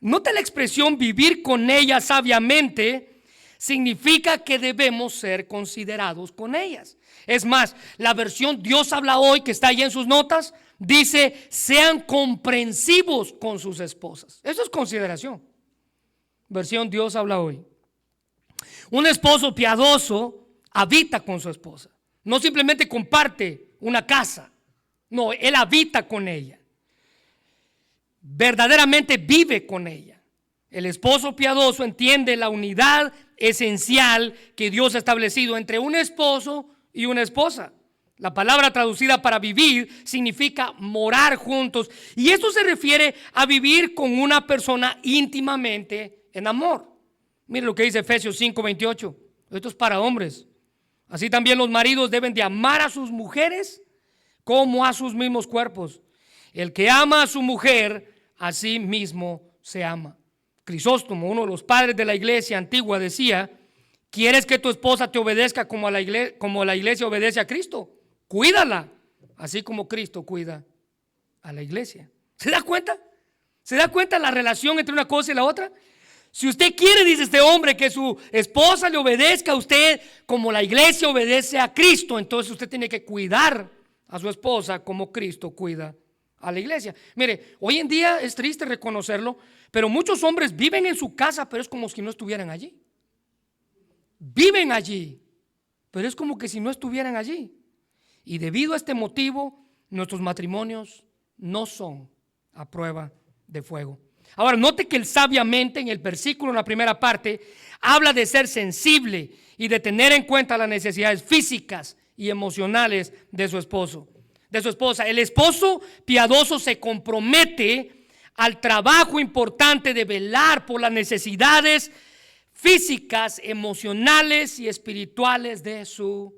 Nota la expresión vivir con ellas sabiamente. Significa que debemos ser considerados con ellas. Es más, la versión Dios habla hoy, que está ahí en sus notas, dice: sean comprensivos con sus esposas. Eso es consideración. Versión Dios habla hoy. Un esposo piadoso habita con su esposa. No simplemente comparte una casa. No, él habita con ella. Verdaderamente vive con ella. El esposo piadoso entiende la unidad esencial que Dios ha establecido entre un esposo y una esposa. La palabra traducida para vivir significa morar juntos, y esto se refiere a vivir con una persona íntimamente en amor. Mire lo que dice Efesios 5:28. Esto es para hombres. Así también los maridos deben de amar a sus mujeres como a sus mismos cuerpos. El que ama a su mujer, a sí mismo se ama. Crisóstomo, uno de los padres de la iglesia antigua, decía: ¿quieres que tu esposa te obedezca como la iglesia obedece a Cristo? Cuídala, así como Cristo cuida a la iglesia. ¿Se da cuenta? ¿Se da cuenta la relación entre una cosa y la otra? Si usted quiere, dice este hombre, que su esposa le obedezca a usted como la iglesia obedece a Cristo, entonces usted tiene que cuidar a su esposa como Cristo cuida a la iglesia. Mire, hoy en día es triste reconocerlo, pero muchos hombres viven en su casa, pero es como si no estuvieran allí. Viven allí, pero es como que si no estuvieran allí. Y debido a este motivo, nuestros matrimonios no son a prueba de fuego. Ahora, note que el sabiamente en el versículo, en la primera parte, habla de ser sensible y de tener en cuenta las necesidades físicas y emocionales de su esposo, de su esposa. El esposo piadoso se compromete al trabajo importante de velar por las necesidades físicas, emocionales y espirituales de su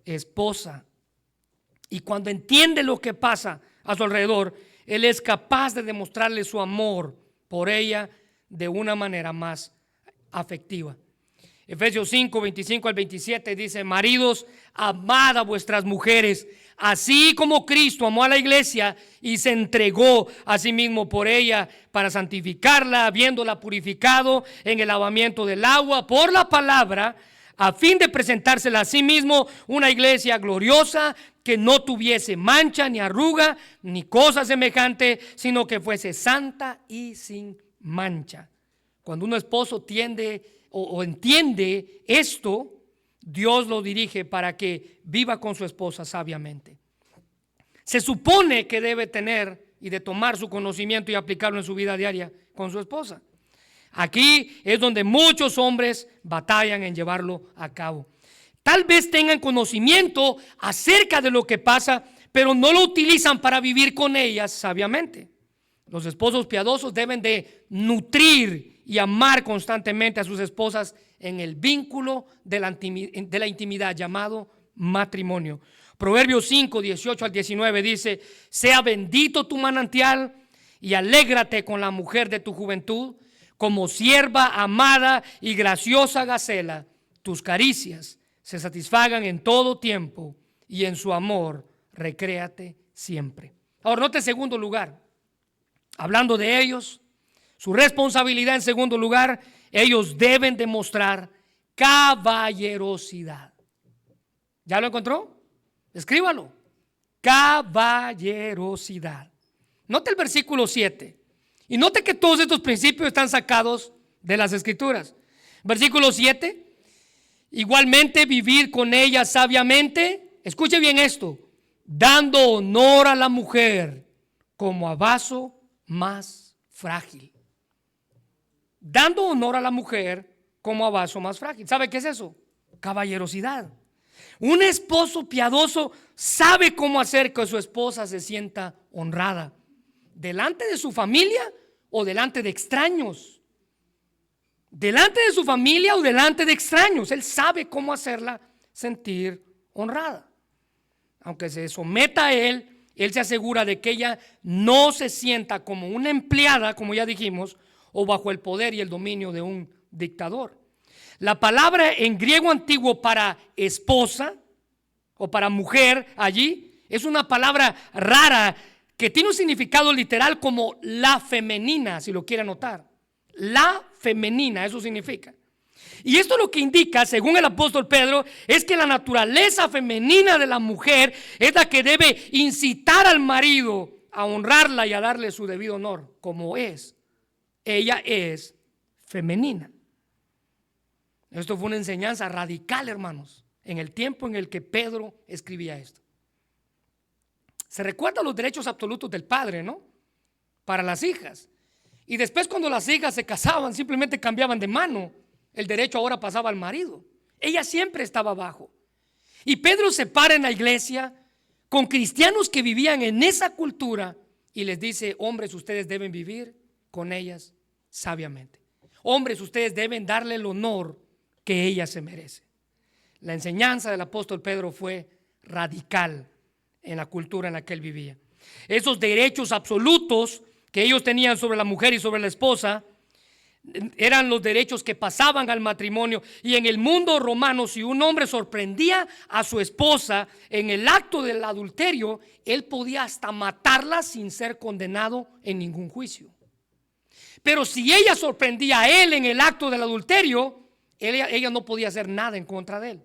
esposa. Y cuando entiende lo que pasa a su alrededor, él es capaz de demostrarle su amor por ella de una manera más afectiva. Efesios 5:25-27 dice: maridos, amad a vuestras mujeres, así como Cristo amó a la iglesia y se entregó a sí mismo por ella para santificarla, habiéndola purificado en el lavamiento del agua por la palabra, a fin de presentársela a sí mismo una iglesia gloriosa, que no tuviese mancha ni arruga ni cosa semejante, sino que fuese santa y sin mancha. Cuando un esposo entiende esto, Dios lo dirige para que viva con su esposa sabiamente. Se supone que debe tener y de tomar su conocimiento y aplicarlo en su vida diaria con su esposa. Aquí es donde muchos hombres batallan en llevarlo a cabo. Tal vez tengan conocimiento acerca de lo que pasa, pero no lo utilizan para vivir con ellas sabiamente. Los esposos piadosos deben de nutrir y amar constantemente a sus esposas en el vínculo de la intimidad llamado matrimonio. Proverbios 5:18-19 dice: sea bendito tu manantial y alégrate con la mujer de tu juventud, como sierva amada y graciosa gacela, tus caricias se satisfagan en todo tiempo y en su amor recréate siempre. Ahora, note en segundo lugar, hablando de ellos, su responsabilidad en segundo lugar, ellos deben demostrar caballerosidad. ¿Ya lo encontró? Escríbalo. Caballerosidad. Note el versículo 7 y note que todos estos principios están sacados de las Escrituras. Versículo 7. Igualmente vivir con ella sabiamente, escuche bien esto, dando honor a la mujer como a vaso más frágil. Dando honor a la mujer como a vaso más frágil. ¿Sabe qué es eso? Caballerosidad. Un esposo piadoso sabe cómo hacer que su esposa se sienta honrada delante de su familia o delante de extraños. Delante de su familia o delante de extraños, él sabe cómo hacerla sentir honrada. Aunque se someta a él, él se asegura de que ella no se sienta como una empleada, como ya dijimos, o bajo el poder y el dominio de un dictador. La palabra en griego antiguo para esposa o para mujer allí es una palabra rara que tiene un significado literal como la femenina, si lo quiere anotar. La femenina, eso significa. Y esto lo que indica, según el apóstol Pedro, es que la naturaleza femenina de la mujer es la que debe incitar al marido a honrarla y a darle su debido honor, como es. Ella es femenina. Esto fue una enseñanza radical, hermanos, en el tiempo en el que Pedro escribía esto. Se recuerdan los derechos absolutos del padre, ¿no? Para las hijas. Y después, cuando las hijas se casaban, simplemente cambiaban de mano. El derecho ahora pasaba al marido. Ella siempre estaba abajo. Y Pedro se para en la iglesia con cristianos que vivían en esa cultura y les dice: hombres, ustedes deben vivir con ellas sabiamente. Hombres, ustedes deben darle el honor que ella se merece. La enseñanza del apóstol Pedro fue radical en la cultura en la que él vivía. Esos derechos absolutos que ellos tenían sobre la mujer y sobre la esposa eran los derechos que pasaban al matrimonio. Y en el mundo romano, si un hombre sorprendía a su esposa en el acto del adulterio, él podía hasta matarla sin ser condenado en ningún juicio. Pero si ella sorprendía a él en el acto del adulterio, ella no podía hacer nada en contra de él.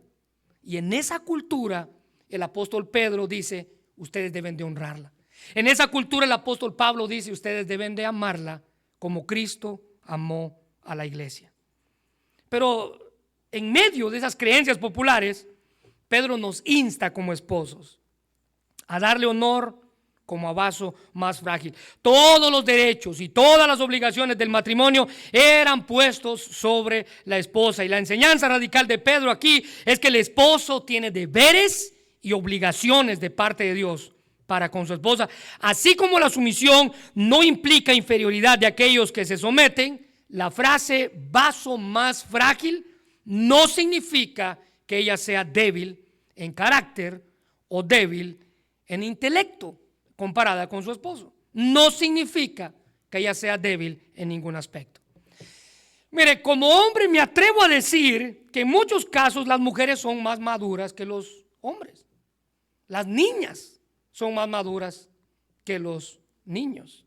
Y en esa cultura el apóstol Pedro dice: ustedes deben de honrarla. En esa cultura el apóstol Pablo dice: ustedes deben de amarla como Cristo amó a la iglesia. Pero en medio de esas creencias populares, Pedro nos insta como esposos a darle honor como a vaso más frágil. Todos los derechos y todas las obligaciones del matrimonio eran puestos sobre la esposa. Y la enseñanza radical de Pedro aquí es que el esposo tiene deberes y obligaciones de parte de Dios para con su esposa. Así como la sumisión no implica inferioridad de aquellos que se someten, la frase vaso más frágil no significa que ella sea débil en carácter o débil en intelecto comparada con su esposo. No significa que ella sea débil en ningún aspecto. Mire, como hombre me atrevo a decir que en muchos casos las mujeres son más maduras que los hombres. Las niñas son más maduras que los niños.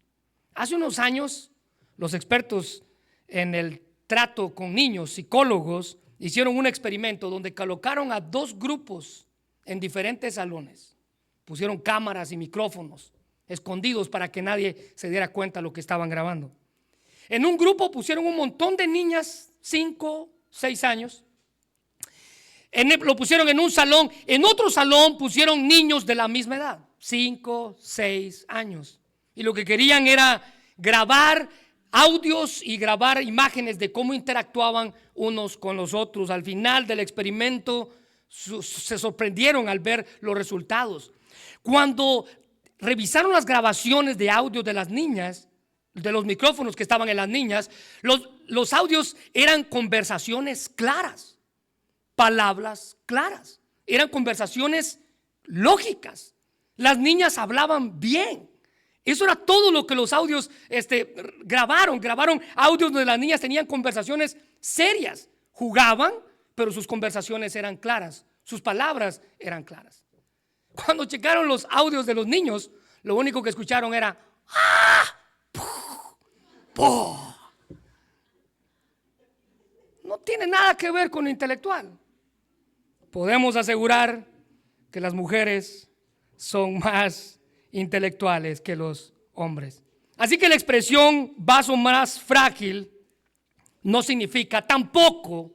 Hace unos años, los expertos en el trato con niños, psicólogos, hicieron un experimento donde colocaron a dos grupos en diferentes salones. Pusieron cámaras y micrófonos escondidos para que nadie se diera cuenta de lo que estaban grabando. En un grupo pusieron un montón de niñas, 5, 6 años. Lo pusieron en un salón. En otro salón pusieron niños de la misma edad, 5, 6 años. Y lo que querían era grabar audios y grabar imágenes de cómo interactuaban unos con los otros. Al final del experimento se sorprendieron al ver los resultados. Cuando revisaron las grabaciones de audio de las niñas, de los micrófonos que estaban en las niñas, los audios eran conversaciones claras, palabras claras, eran conversaciones lógicas. Las niñas hablaban bien. Eso era todo lo que los audios grabaron audios donde las niñas tenían conversaciones serias, jugaban, pero sus conversaciones eran claras, sus palabras eran claras. Cuando checaron los audios de los niños, lo único que escucharon era ¡ah! ¡Puh! ¡Puh! No tiene nada que ver con lo intelectual. Podemos asegurar que las mujeres son más intelectuales que los hombres. Así que la expresión vaso más frágil no significa tampoco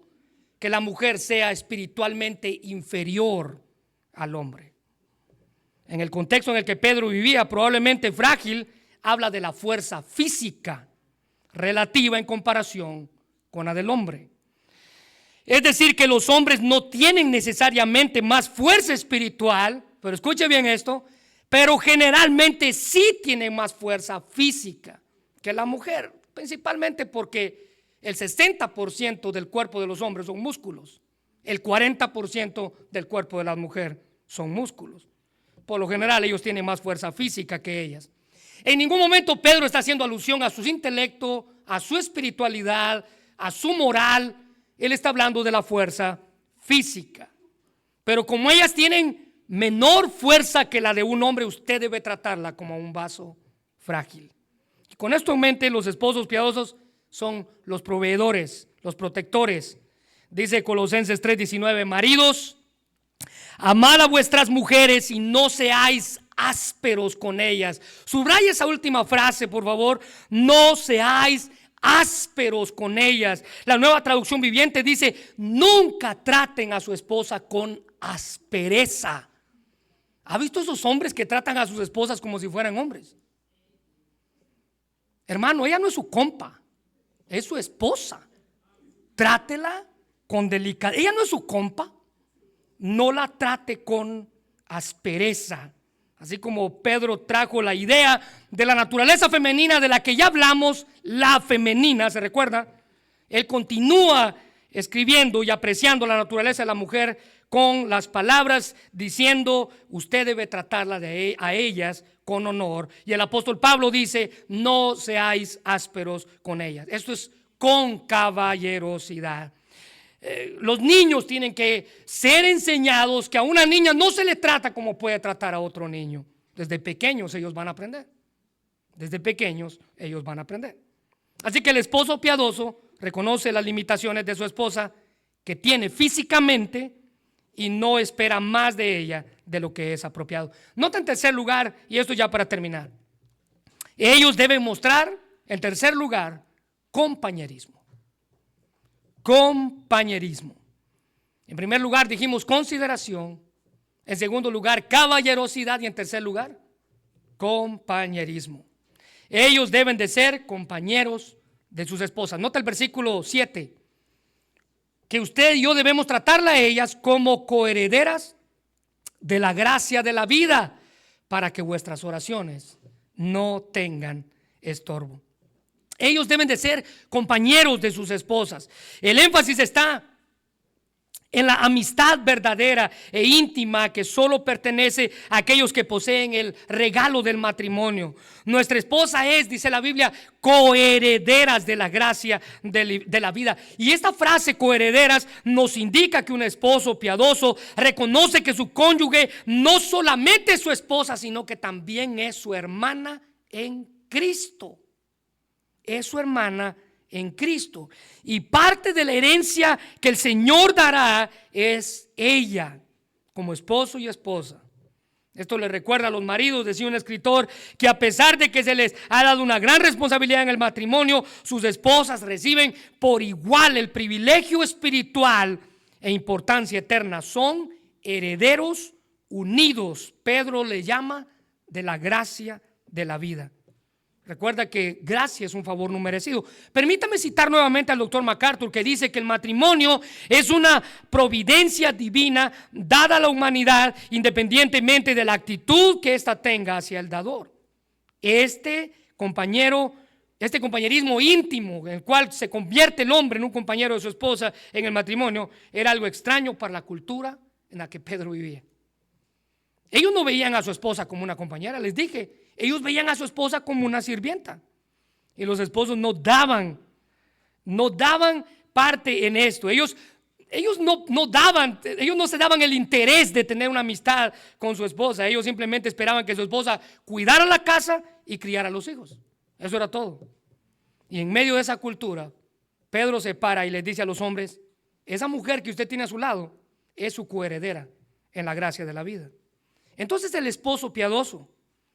que la mujer sea espiritualmente inferior al hombre. En el contexto en el que Pedro vivía, probablemente frágil habla de la fuerza física relativa en comparación con la del hombre. Es decir, que los hombres no tienen necesariamente más fuerza espiritual, pero escuche bien esto, pero generalmente sí tienen más fuerza física que la mujer, principalmente porque el 60% del cuerpo de los hombres son músculos, el 40% del cuerpo de la mujer son músculos. Por lo general ellos tienen más fuerza física que ellas. En ningún momento Pedro está haciendo alusión a su intelecto, a su espiritualidad, a su moral. Él está hablando de la fuerza física. Pero como ellas tienen menor fuerza que la de un hombre, usted debe tratarla como un vaso frágil. Y con esto en mente, los esposos piadosos son los proveedores, los protectores. Dice Colosenses 3:19, maridos, amad a vuestras mujeres y no seáis ásperos con ellas. Subraya esa última frase, por favor. No seáis ásperos con ellas. La Nueva Traducción Viviente dice: nunca traten a su esposa con aspereza. ¿Ha visto esos hombres que tratan a sus esposas como si fueran hombres? Hermano, ella no es su compa, es su esposa. Trátela con delicadeza. Ella no es su compa. No la trate con aspereza. Así como Pedro trajo la idea de la naturaleza femenina de la que ya hablamos, la femenina, ¿se recuerda? Él continúa escribiendo y apreciando la naturaleza de la mujer con las palabras diciendo: usted debe tratarla a ellas con honor. Y el apóstol Pablo dice: no seáis ásperos con ellas. Esto es con caballerosidad. Los niños tienen que ser enseñados que a una niña no se le trata como puede tratar a otro niño. Desde pequeños ellos van a aprender. Desde pequeños ellos van a aprender. Así que el esposo piadoso reconoce las limitaciones de su esposa que tiene físicamente y no espera más de ella de lo que es apropiado. Nota en tercer lugar, y esto ya para terminar, ellos deben mostrar, en tercer lugar, compañerismo. Compañerismo. En primer lugar dijimos consideración, en segundo lugar caballerosidad y en tercer lugar compañerismo. Ellos deben de ser compañeros de sus esposas. Nota el versículo 7, que usted y yo debemos tratarla a ellas como coherederas de la gracia de la vida, para que vuestras oraciones no tengan estorbo. Ellos deben de ser compañeros de sus esposas. El énfasis está en la amistad verdadera e íntima que solo pertenece a aquellos que poseen el regalo del matrimonio. Nuestra esposa es, dice la Biblia, coherederas de la gracia de la vida. Y esta frase coherederas nos indica que un esposo piadoso reconoce que su cónyuge no solamente es su esposa, sino que también es su hermana en Cristo. Es su hermana en Cristo. Y parte de la herencia que el Señor dará es ella, como esposo y esposa. Esto le recuerda a los maridos, decía un escritor, que a pesar de que se les ha dado una gran responsabilidad en el matrimonio, sus esposas reciben por igual el privilegio espiritual e importancia eterna. Son herederos unidos. Pedro le llama de la gracia de la vida. Recuerda que gracia es un favor no merecido. Permítame citar nuevamente al doctor MacArthur, que dice que el matrimonio es una providencia divina dada a la humanidad independientemente de la actitud que ésta tenga hacia el dador. Este compañerismo íntimo en el cual se convierte el hombre en un compañero de su esposa en el matrimonio era algo extraño para la cultura en la que Pedro vivía. Ellos no veían a su esposa como una compañera, les dije. Ellos veían a su esposa como una sirvienta. Y los esposos no daban parte en esto. Ellos no se daban el interés de tener una amistad con su esposa. Ellos simplemente esperaban que su esposa cuidara la casa y criara a los hijos. Eso era todo. Y en medio de esa cultura, Pedro se para y les dice a los hombres: esa mujer que usted tiene a su lado es su coheredera en la gracia de la vida. Entonces el esposo piadoso,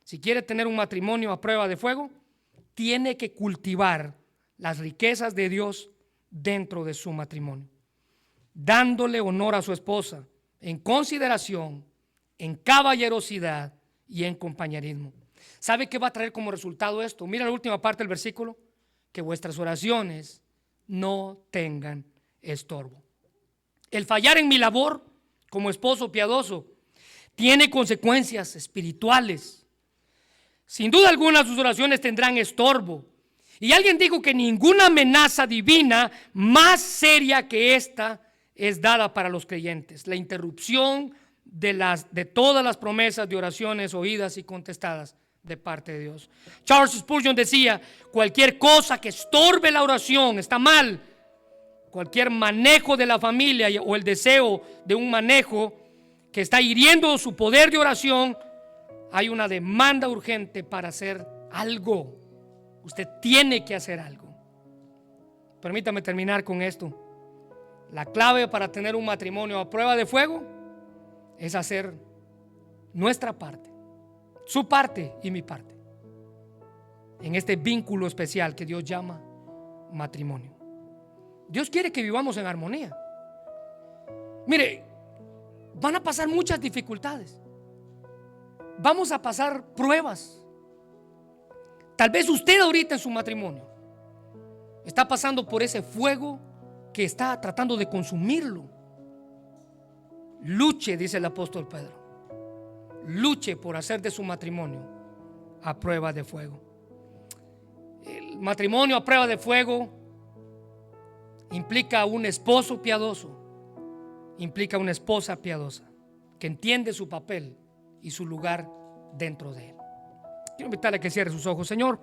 si quiere tener un matrimonio a prueba de fuego, tiene que cultivar las riquezas de Dios dentro de su matrimonio, dándole honor a su esposa en consideración, en caballerosidad y en compañerismo. ¿Sabe qué va a traer como resultado esto? Mira la última parte del versículo: que vuestras oraciones no tengan estorbo. El fallar en mi labor como esposo piadoso tiene consecuencias espirituales. Sin duda alguna sus oraciones tendrán estorbo. Y alguien dijo que ninguna amenaza divina más seria que esta es dada para los creyentes: la interrupción de todas las promesas de oraciones oídas y contestadas de parte de Dios. Charles Spurgeon decía: cualquier cosa que estorbe la oración está mal, cualquier manejo de la familia o el deseo de un manejo que está hiriendo su poder de oración, hay una demanda urgente para hacer algo. Usted tiene que hacer algo. Permítame terminar con esto. La clave para tener un matrimonio a prueba de fuego es hacer nuestra parte, su parte y mi parte, en este vínculo especial que Dios llama matrimonio. Dios quiere que vivamos en armonía. Mire, van a pasar muchas dificultades, vamos a pasar pruebas. Tal vez usted ahorita en su matrimonio está pasando por ese fuego que está tratando de consumirlo. Luche, dice el apóstol Pedro, luche por hacer de su matrimonio a prueba de fuego. El matrimonio a prueba de fuego implica un esposo piadoso, implica una esposa piadosa que entiende su papel y su lugar dentro de él. Quiero invitarle a que cierre sus ojos. Señor,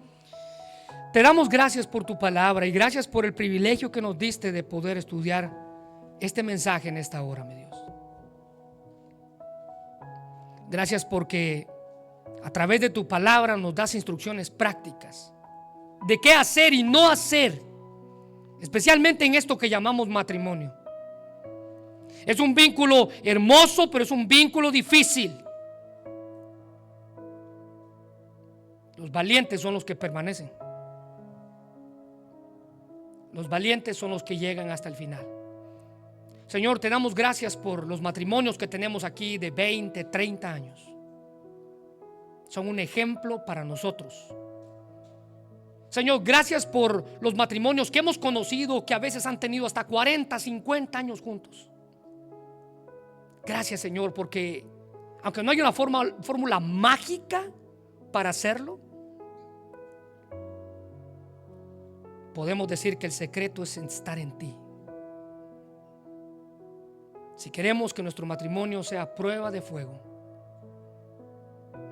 te damos gracias por tu palabra y gracias por el privilegio que nos diste de poder estudiar este mensaje en esta hora, mi Dios. Gracias porque a través de tu palabra nos das instrucciones prácticas de qué hacer y no hacer, especialmente en esto que llamamos matrimonio. Es un vínculo hermoso, pero es un vínculo difícil. Los valientes son los que permanecen. Los valientes son los que llegan hasta el final. Señor, te damos gracias por los matrimonios que tenemos aquí de 20, 30 años. Son un ejemplo para nosotros. Señor, gracias por los matrimonios que hemos conocido, que a veces han tenido hasta 40, 50 años juntos. Gracias, Señor, porque aunque no hay una fórmula mágica para hacerlo, podemos decir que el secreto es estar en ti. Si queremos que nuestro matrimonio sea prueba de fuego,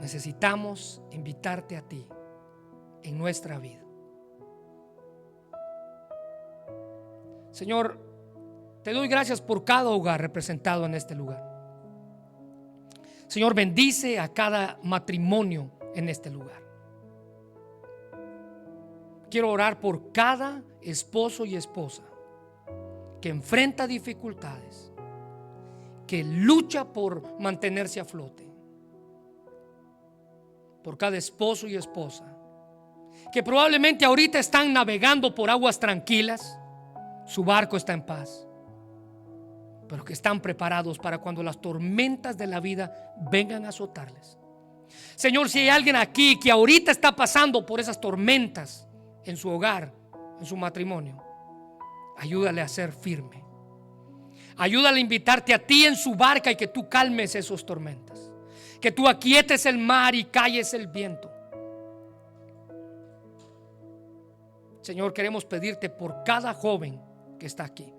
necesitamos invitarte a ti en nuestra vida. Señor, te doy gracias por cada hogar representado en este lugar. Señor, bendice a cada matrimonio en este lugar. Quiero orar por cada esposo y esposa que enfrenta dificultades, que lucha por mantenerse a flote. Por cada esposo y esposa que probablemente ahorita están navegando por aguas tranquilas, su barco está en paz, pero que están preparados para cuando las tormentas de la vida vengan a azotarles. Señor, si hay alguien aquí que ahorita está pasando por esas tormentas en su hogar, en su matrimonio, ayúdale a ser firme. Ayúdale a invitarte a ti en su barca y que tú calmes esas tormentas, que tú aquietes el mar y calles el viento. Señor, queremos pedirte por cada joven que está aquí,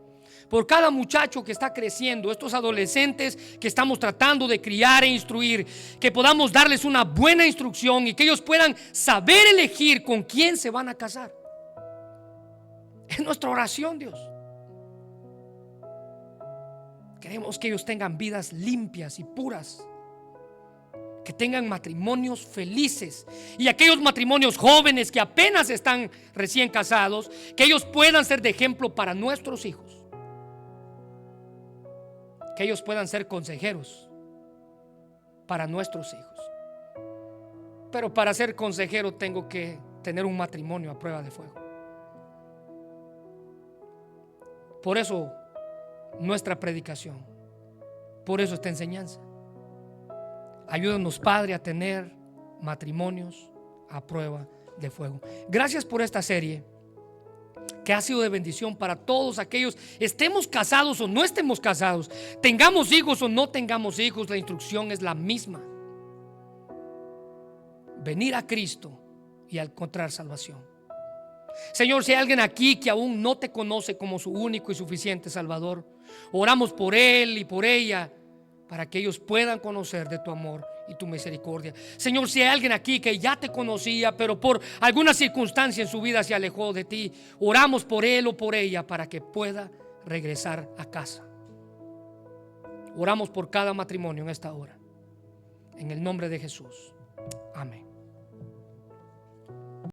por cada muchacho que está creciendo, estos adolescentes que estamos tratando de criar e instruir, que podamos darles una buena instrucción y que ellos puedan saber elegir con quién se van a casar. Es nuestra oración, Dios. Queremos que ellos tengan vidas limpias y puras, que tengan matrimonios felices, y aquellos matrimonios jóvenes que apenas están recién casados, que ellos puedan ser de ejemplo para nuestros hijos, que ellos puedan ser consejeros para nuestros hijos. Pero para ser consejero tengo que tener un matrimonio a prueba de fuego. Por eso nuestra predicación, por eso esta enseñanza. Ayúdanos, Padre, a tener matrimonios a prueba de fuego. Gracias por esta serie que ha sido de bendición para todos aquellos, estemos casados o no estemos casados, tengamos hijos o no tengamos hijos. La instrucción es la misma: venir a Cristo y encontrar salvación. Señor, si hay alguien aquí que aún no te conoce como su único y suficiente Salvador, oramos por él y por ella, para que ellos puedan conocer de tu amor y tu misericordia. Señor, si hay alguien aquí que ya te conocía, pero por alguna circunstancia en su vida se alejó de ti, oramos por él o por ella para que pueda regresar a casa. Oramos por cada matrimonio en esta hora, en el nombre de Jesús. Amén.